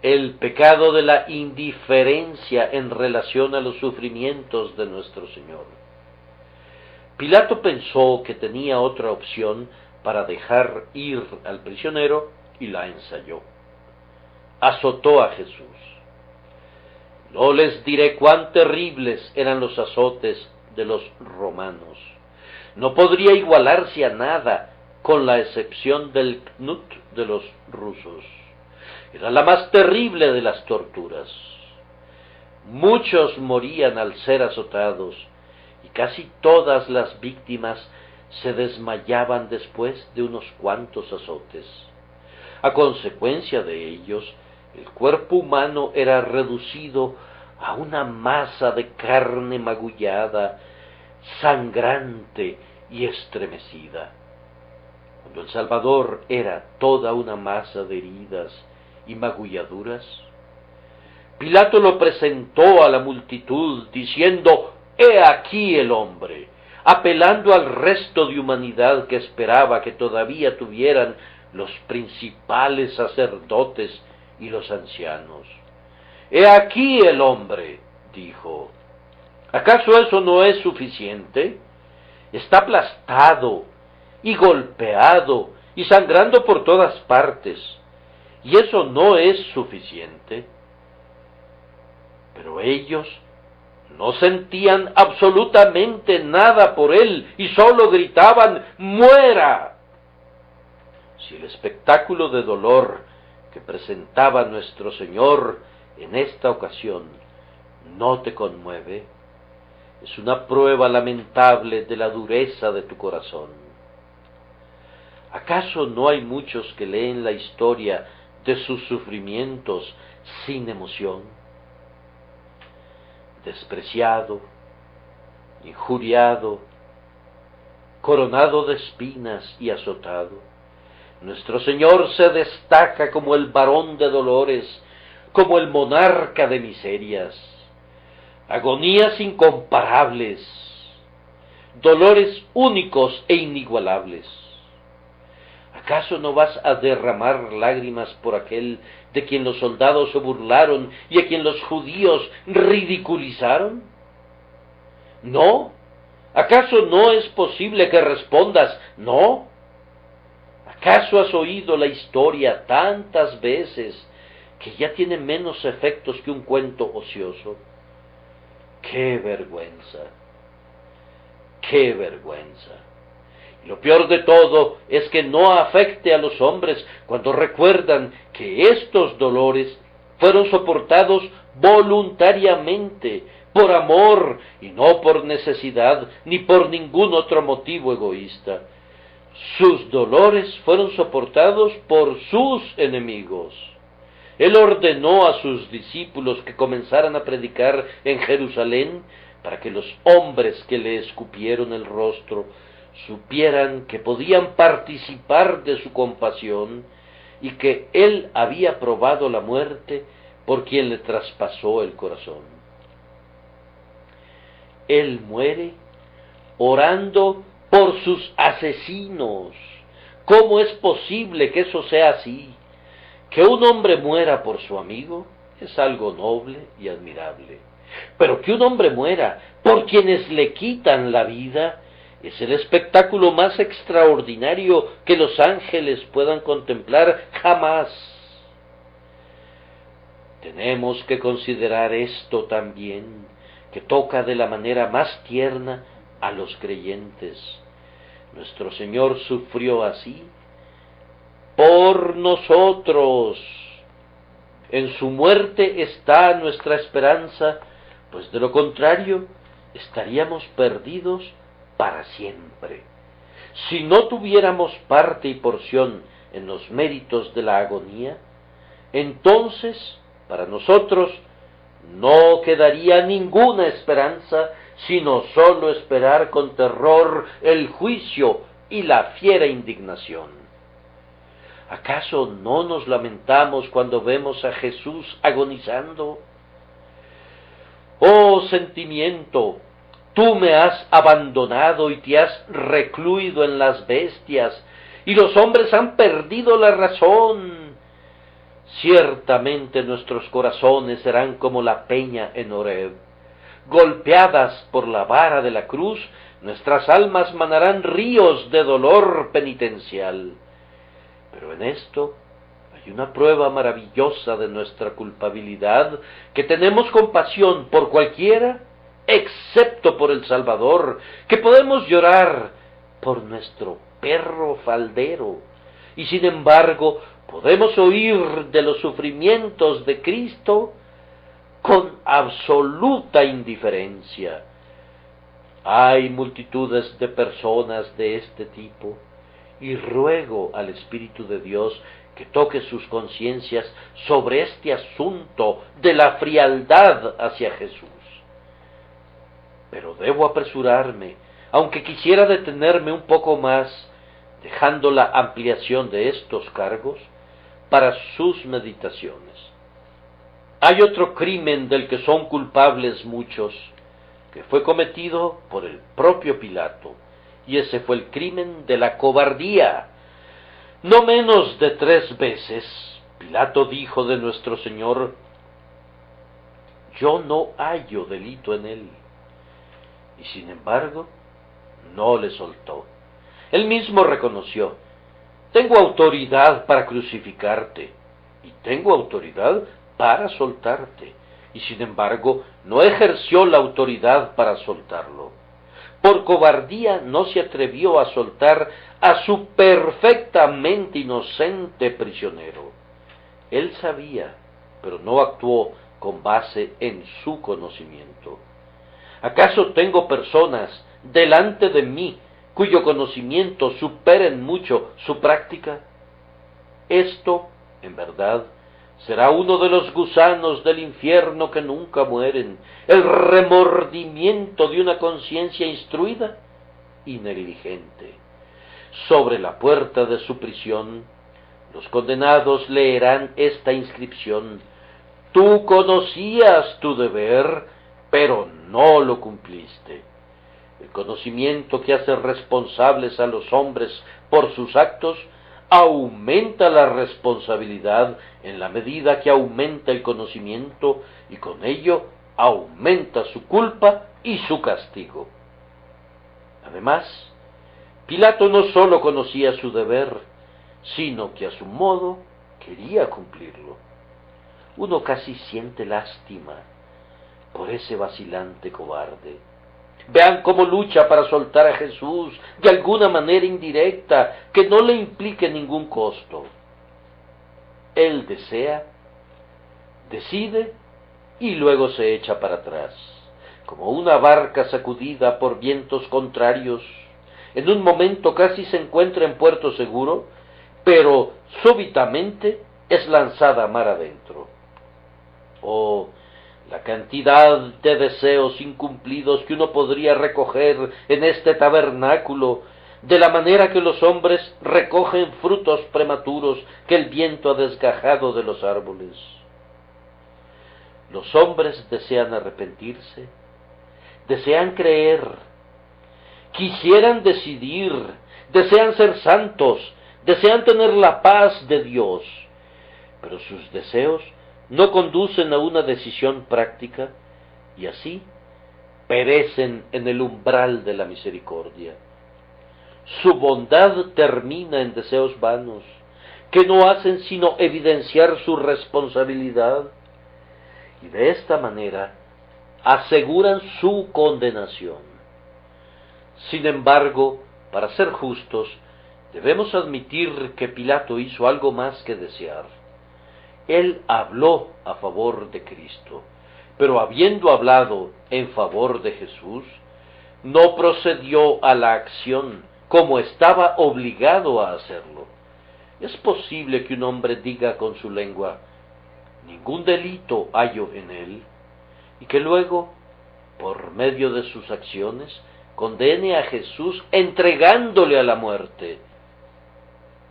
el pecado de la indiferencia en relación a los sufrimientos de nuestro Señor. Pilato pensó que tenía otra opción para dejar ir al prisionero y la ensayó. Azotó a Jesús. No les diré cuán terribles eran los azotes de los romanos. No podría igualarse a nada, con la excepción del knut de los rusos. Era la más terrible de las torturas. Muchos morían al ser azotados, y casi todas las víctimas se desmayaban después de unos cuantos azotes. A consecuencia de ellos, el cuerpo humano era reducido a una masa de carne magullada, sangrante y estremecida. Cuando el Salvador era toda una masa de heridas y magulladuras, Pilato lo presentó a la multitud diciendo: «He aquí el hombre», apelando al resto de humanidad que esperaba que todavía tuvieran los principales sacerdotes y los ancianos. «He aquí el hombre», dijo. ¿Acaso eso no es suficiente? Está aplastado y golpeado y sangrando por todas partes, y eso no es suficiente. Pero ellos no sentían absolutamente nada por él y solo gritaban: «¡Muera!». Si el espectáculo de dolor que presentaba nuestro Señor en esta ocasión no te conmueve, es una prueba lamentable de la dureza de tu corazón. ¿Acaso no hay muchos que leen la historia de sus sufrimientos sin emoción? Despreciado, injuriado, coronado de espinas y azotado, nuestro Señor se destaca como el varón de dolores, como el monarca de miserias, agonías incomparables, dolores únicos e inigualables. ¿Acaso no vas a derramar lágrimas por aquel de quien los soldados se burlaron y a quien los judíos ridiculizaron? ¿No? ¿Acaso no es posible que respondas no? ¿Acaso has oído la historia tantas veces que ya tiene menos efectos que un cuento ocioso? ¡Qué vergüenza! ¡Qué vergüenza! Y lo peor de todo es que no afecte a los hombres cuando recuerdan que estos dolores fueron soportados voluntariamente, por amor y no por necesidad ni por ningún otro motivo egoísta. Sus dolores fueron soportados por sus enemigos. Él ordenó a sus discípulos que comenzaran a predicar en Jerusalén para que los hombres que le escupieron el rostro supieran que podían participar de su compasión y que él había probado la muerte por quien le traspasó el corazón. Él muere orando por sus asesinos. ¿Cómo es posible que eso sea así? Que un hombre muera por su amigo es algo noble y admirable. Pero que un hombre muera por quienes le quitan la vida es el espectáculo más extraordinario que los ángeles puedan contemplar jamás. Tenemos que considerar esto también, que toca de la manera más tierna a los creyentes. Nuestro Señor sufrió así por nosotros. En su muerte está nuestra esperanza, pues de lo contrario estaríamos perdidos para siempre. Si no tuviéramos parte y porción en los méritos de la agonía, entonces para nosotros no quedaría ninguna esperanza, sino sólo esperar con terror el juicio y la fiera indignación. ¿Acaso no nos lamentamos cuando vemos a Jesús agonizando? Oh sentimiento, tú me has abandonado y te has recluido en las bestias, y los hombres han perdido la razón. Ciertamente nuestros corazones serán como la peña en Horeb. Golpeadas por la vara de la cruz, nuestras almas manarán ríos de dolor penitencial. Pero en esto hay una prueba maravillosa de nuestra culpabilidad, que tenemos compasión por cualquiera, excepto por el Salvador, que podemos llorar por nuestro perro faldero, y sin embargo podemos oír de los sufrimientos de Cristo con absoluta indiferencia. Hay multitudes de personas de este tipo, y ruego al Espíritu de Dios que toque sus conciencias sobre este asunto de la frialdad hacia Jesús. Pero debo apresurarme, aunque quisiera detenerme un poco más, dejando la ampliación de estos cargos para sus meditaciones. Hay otro crimen del que son culpables muchos, que fue cometido por el propio Pilato, y ese fue el crimen de la cobardía. No menos de 3 veces Pilato dijo de nuestro Señor: yo no hallo delito en él, y sin embargo no le soltó. Él mismo reconoció: tengo autoridad para crucificarte, y tengo autoridad para soltarte, y sin embargo no ejerció la autoridad para soltarlo. Por cobardía no se atrevió a soltar a su perfectamente inocente prisionero. Él sabía, pero no actuó con base en su conocimiento. ¿Acaso tengo personas delante de mí cuyo conocimiento supere en mucho su práctica? Esto, en verdad, será uno de los gusanos del infierno que nunca mueren, el remordimiento de una conciencia instruida y negligente. Sobre la puerta de su prisión, los condenados leerán esta inscripción: tú conocías tu deber, pero no lo cumpliste. El conocimiento que hace responsables a los hombres por sus actos aumenta la responsabilidad en la medida que aumenta el conocimiento, y con ello aumenta su culpa y su castigo. Además, Pilato no sólo conocía su deber, sino que a su modo quería cumplirlo. Uno casi siente lástima por ese vacilante cobarde. Vean cómo lucha para soltar a Jesús de alguna manera indirecta que no le implique ningún costo. Él desea, decide y luego se echa para atrás, como una barca sacudida por vientos contrarios. En un momento casi se encuentra en puerto seguro, pero súbitamente es lanzada mar adentro. Oh, la cantidad de deseos incumplidos que uno podría recoger en este tabernáculo, de la manera que los hombres recogen frutos prematuros que el viento ha desgajado de los árboles. Los hombres desean arrepentirse, desean creer, quisieran decidir, desean ser santos, desean tener la paz de Dios, pero sus deseos no conducen a una decisión práctica y así perecen en el umbral de la misericordia. Su bondad termina en deseos vanos, que no hacen sino evidenciar su responsabilidad, y de esta manera aseguran su condenación. Sin embargo, para ser justos, debemos admitir que Pilato hizo algo más que desear. Él habló a favor de Cristo, pero habiendo hablado en favor de Jesús, no procedió a la acción como estaba obligado a hacerlo. Es posible que un hombre diga con su lengua, ningún delito hallo en él, y que luego, por medio de sus acciones, condene a Jesús entregándole a la muerte.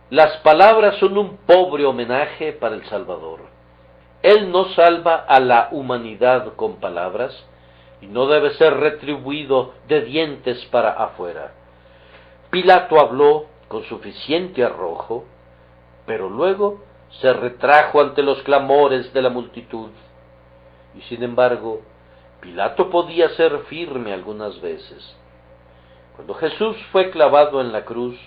Las palabras son un pobre homenaje para el Salvador. Él no salva a la humanidad con palabras y no debe ser retribuido de dientes para afuera. Pilato habló con suficiente arrojo, pero luego se retrajo ante los clamores de la multitud. Y sin embargo, Pilato podía ser firme algunas veces. Cuando Jesús fue clavado en la cruz,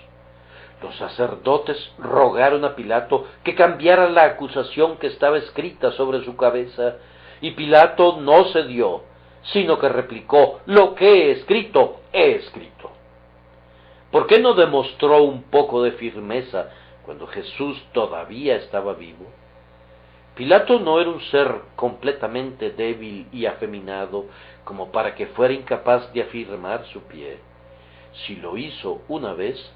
los sacerdotes rogaron a Pilato que cambiara la acusación que estaba escrita sobre su cabeza, y Pilato no cedió, sino que replicó, lo que he escrito, he escrito. ¿Por qué no demostró un poco de firmeza cuando Jesús todavía estaba vivo? Pilato no era un ser completamente débil y afeminado como para que fuera incapaz de afirmar su pie. Si lo hizo una vez,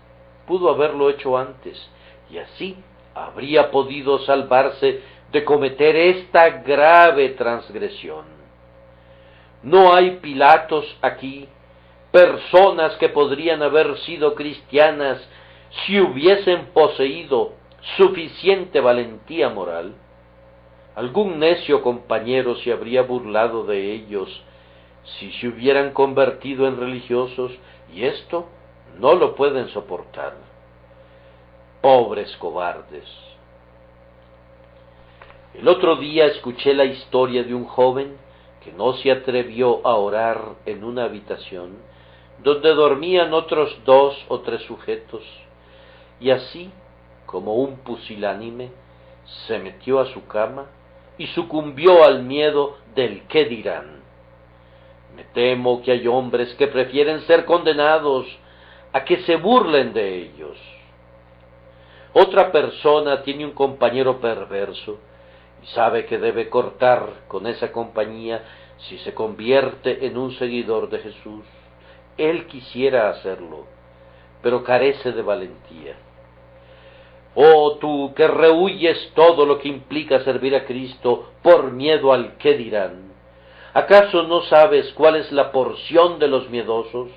pudo haberlo hecho antes, y así habría podido salvarse de cometer esta grave transgresión. No hay Pilatos aquí, personas que podrían haber sido cristianas si hubiesen poseído suficiente valentía moral. Algún necio compañero se habría burlado de ellos si se hubieran convertido en religiosos, y esto no lo pueden soportar. Pobres cobardes. El otro día escuché la historia de un joven que no se atrevió a orar en una habitación donde dormían otros 2 o 3 sujetos, y así, como un pusilánime, se metió a su cama y sucumbió al miedo del qué dirán. Me temo que hay hombres que prefieren ser condenados a que se burlen de ellos. Otra persona tiene un compañero perverso y sabe que debe cortar con esa compañía si se convierte en un seguidor de Jesús. Él quisiera hacerlo, pero carece de valentía. Oh, tú que rehuyes todo lo que implica servir a Cristo por miedo al qué dirán, ¿acaso no sabes cuál es la porción de los miedosos?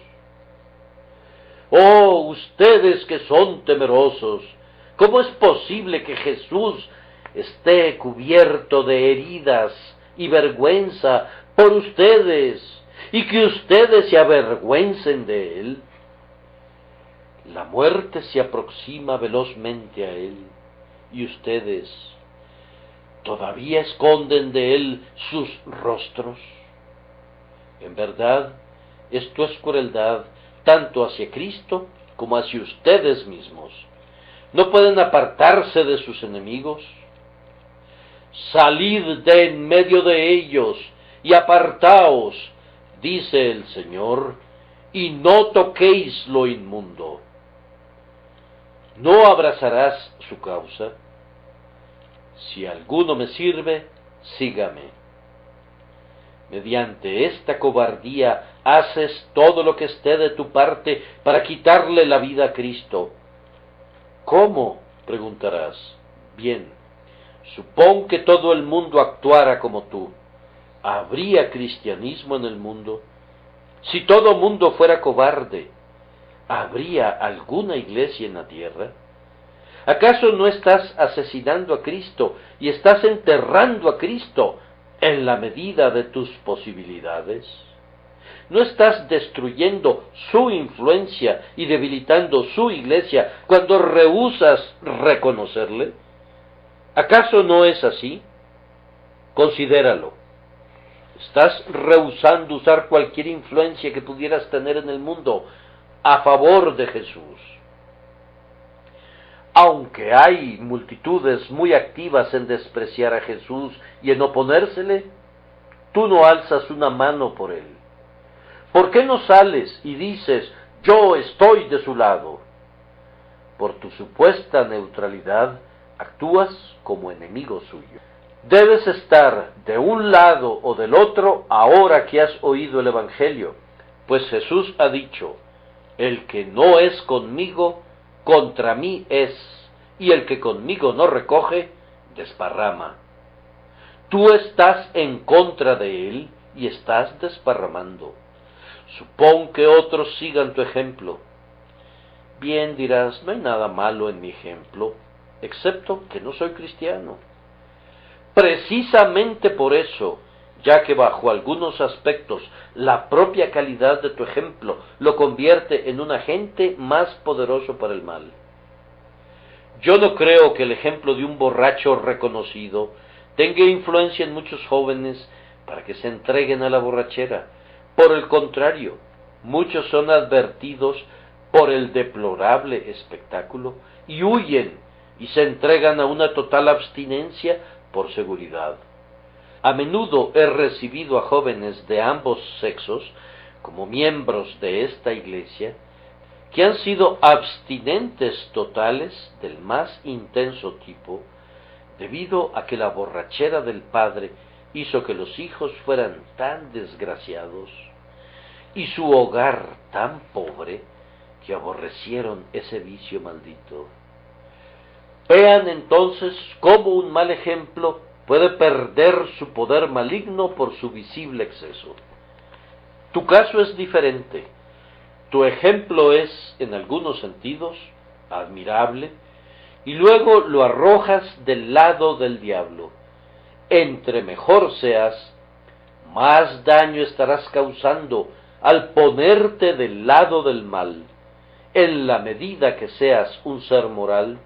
Oh, ustedes que son temerosos, ¿cómo es posible que Jesús esté cubierto de heridas y vergüenza por ustedes, y que ustedes se avergüencen de Él? La muerte se aproxima velozmente a Él, y ustedes todavía esconden de Él sus rostros. En verdad, esto es crueldad tanto hacia Cristo como hacia ustedes mismos. ¿No pueden apartarse de sus enemigos? Salid de en medio de ellos y apartaos, dice el Señor, y no toquéis lo inmundo. ¿No abrazarás su causa? Si alguno me sirve, sígame. Mediante esta cobardía haces todo lo que esté de tu parte para quitarle la vida a Cristo. ¿Cómo?, preguntarás. Bien, supón que todo el mundo actuara como tú. ¿Habría cristianismo en el mundo? Si todo mundo fuera cobarde, ¿habría alguna iglesia en la tierra? ¿Acaso no estás asesinando a Cristo y estás enterrando a Cristo en la medida de tus posibilidades? ¿No estás destruyendo su influencia y debilitando su iglesia cuando rehusas reconocerle? ¿Acaso no es así? Considéralo. Estás rehusando usar cualquier influencia que pudieras tener en el mundo a favor de Jesús. Aunque hay multitudes muy activas en despreciar a Jesús y en oponérsele, tú no alzas una mano por él. ¿Por qué no sales y dices, yo estoy de su lado? Por tu supuesta neutralidad, actúas como enemigo suyo. Debes estar de un lado o del otro ahora que has oído el Evangelio, pues Jesús ha dicho, el que no es conmigo, contra mí es, y el que conmigo no recoge, desparrama. Tú estás en contra de él y estás desparramando. Supón que otros sigan tu ejemplo. Bien, dirás, no hay nada malo en mi ejemplo, excepto que no soy cristiano. Precisamente por eso, ya que bajo algunos aspectos la propia calidad de tu ejemplo lo convierte en un agente más poderoso para el mal. Yo no creo que el ejemplo de un borracho reconocido tenga influencia en muchos jóvenes para que se entreguen a la borrachera. Por el contrario, muchos son advertidos por el deplorable espectáculo y huyen y se entregan a una total abstinencia por seguridad. A menudo he recibido a jóvenes de ambos sexos como miembros de esta iglesia que han sido abstinentes totales del más intenso tipo debido a que la borrachera del padre hizo que los hijos fueran tan desgraciados y su hogar tan pobre que aborrecieron ese vicio maldito. Vean entonces cómo un mal ejemplo puede perder su poder maligno por su visible exceso. Tu caso es diferente. Tu ejemplo es, en algunos sentidos, admirable, y luego lo arrojas del lado del diablo. Entre mejor seas, más daño estarás causando al ponerte del lado del mal. En la medida que seas un ser moral,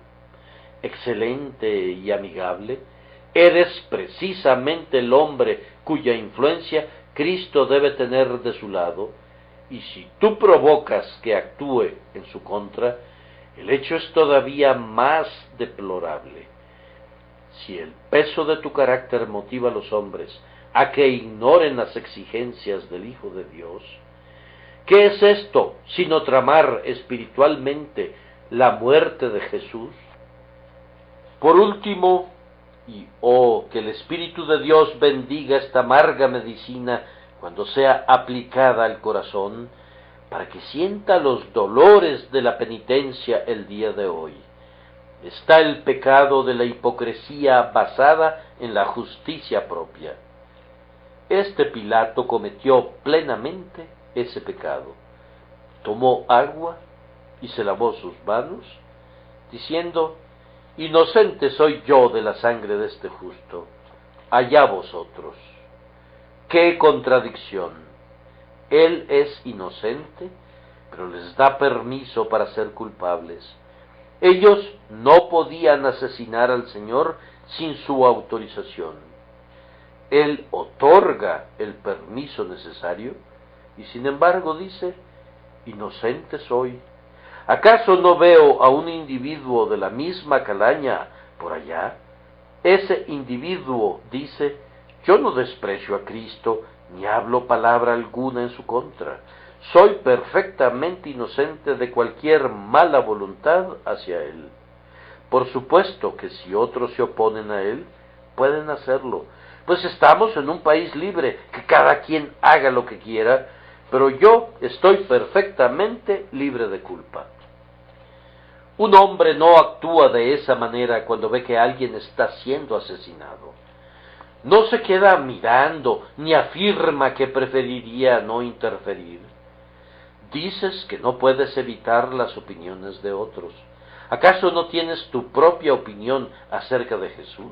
excelente y amigable, eres precisamente el hombre cuya influencia Cristo debe tener de su lado, y si tú provocas que actúe en su contra, el hecho es todavía más deplorable. Si el peso de tu carácter motiva a los hombres a que ignoren las exigencias del Hijo de Dios, ¿qué es esto sino tramar espiritualmente la muerte de Jesús? Por último, y que el Espíritu de Dios bendiga esta amarga medicina cuando sea aplicada al corazón, para que sienta los dolores de la penitencia el día de hoy. Está el pecado de la hipocresía basada en la justicia propia. Este Pilato cometió plenamente ese pecado. Tomó agua y se lavó sus manos, diciendo, inocente soy yo de la sangre de este justo, allá vosotros. ¡Qué contradicción! Él es inocente, pero les da permiso para ser culpables. Ellos no podían asesinar al Señor sin su autorización. Él otorga el permiso necesario y sin embargo dice, inocente soy. ¿Acaso no veo a un individuo de la misma calaña por allá? Ese individuo dice: yo no desprecio a Cristo, ni hablo palabra alguna en su contra. Soy perfectamente inocente de cualquier mala voluntad hacia él. Por supuesto que si otros se oponen a él, pueden hacerlo, pues estamos en un país libre, que cada quien haga lo que quiera, pero yo estoy perfectamente libre de culpa. Un hombre no actúa de esa manera cuando ve que alguien está siendo asesinado. No se queda mirando, ni afirma que preferiría no interferir. Dices que no puedes evitar las opiniones de otros. ¿Acaso no tienes tu propia opinión acerca de Jesús?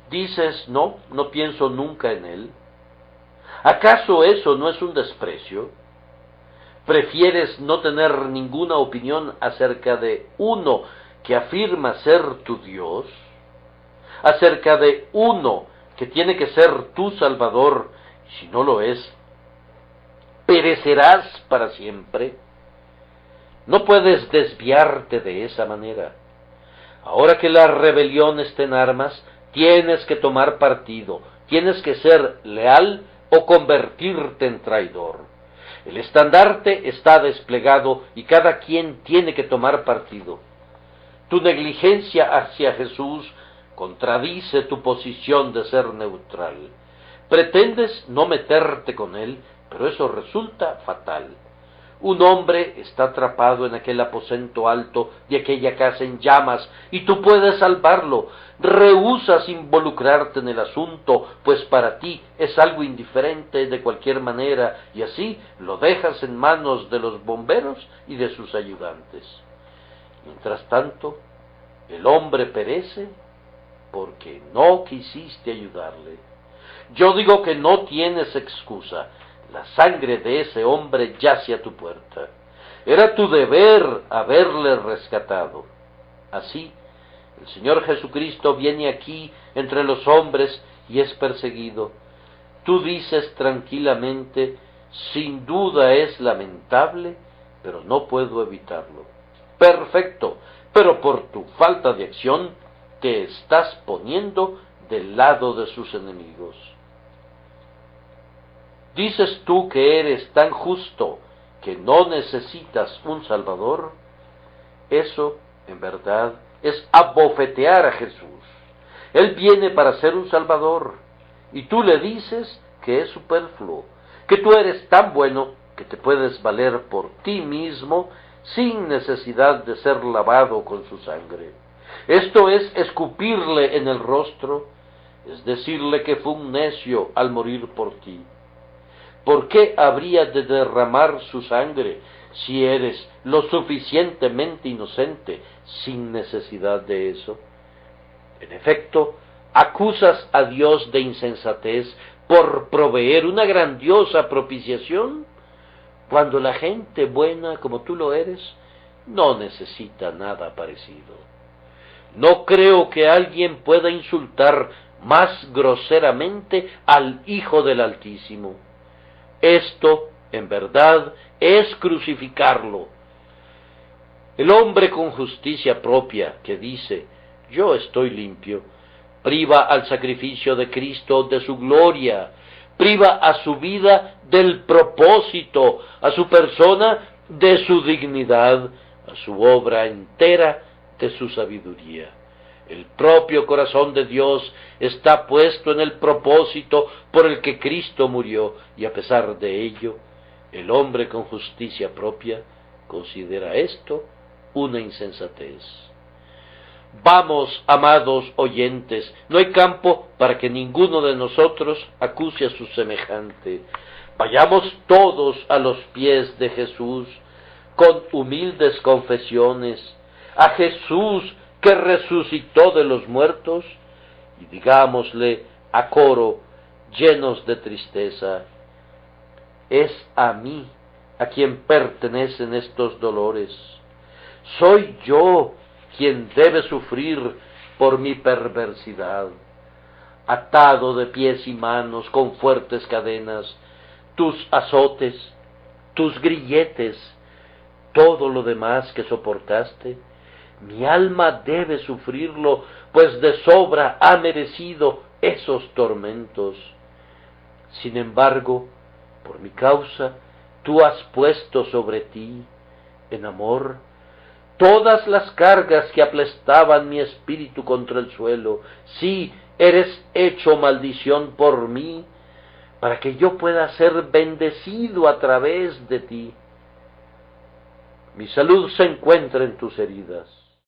Dices: no pienso nunca en él. ¿Acaso eso no es un desprecio? ¿Prefieres no tener ninguna opinión acerca de uno que afirma ser tu Dios? ¿Acerca de uno que tiene que ser tu Salvador, y si no lo es, perecerás para siempre? No puedes desviarte de esa manera. Ahora que la rebelión está en armas, tienes que tomar partido, tienes que ser leal o convertirte en traidor. El estandarte está desplegado y cada quien tiene que tomar partido. Tu negligencia hacia Jesús contradice tu posición de ser neutral. Pretendes no meterte con él, pero eso resulta fatal. Un hombre está atrapado en aquel aposento alto de aquella casa en llamas, y tú puedes salvarlo. Rehúsas involucrarte en el asunto, pues para ti es algo indiferente de cualquier manera, y así lo dejas en manos de los bomberos y de sus ayudantes. Mientras tanto, el hombre perece porque no quisiste ayudarle. Yo digo que no tienes excusa. La sangre de ese hombre yace a tu puerta. Era tu deber haberle rescatado. Así, el Señor Jesucristo viene aquí entre los hombres y es perseguido. Tú dices tranquilamente: sin duda es lamentable, pero no puedo evitarlo. Perfecto, pero por tu falta de acción te estás poniendo del lado de sus enemigos. ¿Dices tú que eres tan justo que no necesitas un Salvador? Eso, en verdad, es abofetear a Jesús. Él viene para ser un Salvador, y tú le dices que es superfluo, que tú eres tan bueno que te puedes valer por ti mismo sin necesidad de ser lavado con su sangre. Esto es escupirle en el rostro, es decirle que fue un necio al morir por ti. ¿Por qué habría de derramar su sangre si eres lo suficientemente inocente sin necesidad de eso? En efecto, acusas a Dios de insensatez por proveer una grandiosa propiciación, cuando la gente buena como tú lo eres no necesita nada parecido. No creo que alguien pueda insultar más groseramente al Hijo del Altísimo. Esto, en verdad, es crucificarlo. El hombre con justicia propia que dice: yo estoy limpio, priva al sacrificio de Cristo de su gloria, priva a su vida del propósito, a su persona de su dignidad, a su obra entera de su sabiduría. El propio corazón de Dios está puesto en el propósito por el que Cristo murió, y a pesar de ello, el hombre con justicia propia considera esto una insensatez. Vamos, amados oyentes, no hay campo para que ninguno de nosotros acuse a su semejante. Vayamos todos a los pies de Jesús con humildes confesiones, a Jesús que resucitó de los muertos, y digámosle a coro, llenos de tristeza: es a mí a quien pertenecen estos dolores. Soy yo quien debe sufrir por mi perversidad. Atado de pies y manos con fuertes cadenas, tus azotes, tus grilletes, todo lo demás que soportaste, mi alma debe sufrirlo, pues de sobra ha merecido esos tormentos. Sin embargo, por mi causa, tú has puesto sobre ti, en amor, todas las cargas que aplastaban mi espíritu contra el suelo. Sí, eres hecho maldición por mí, para que yo pueda ser bendecido a través de ti. Mi salud se encuentra en tus heridas.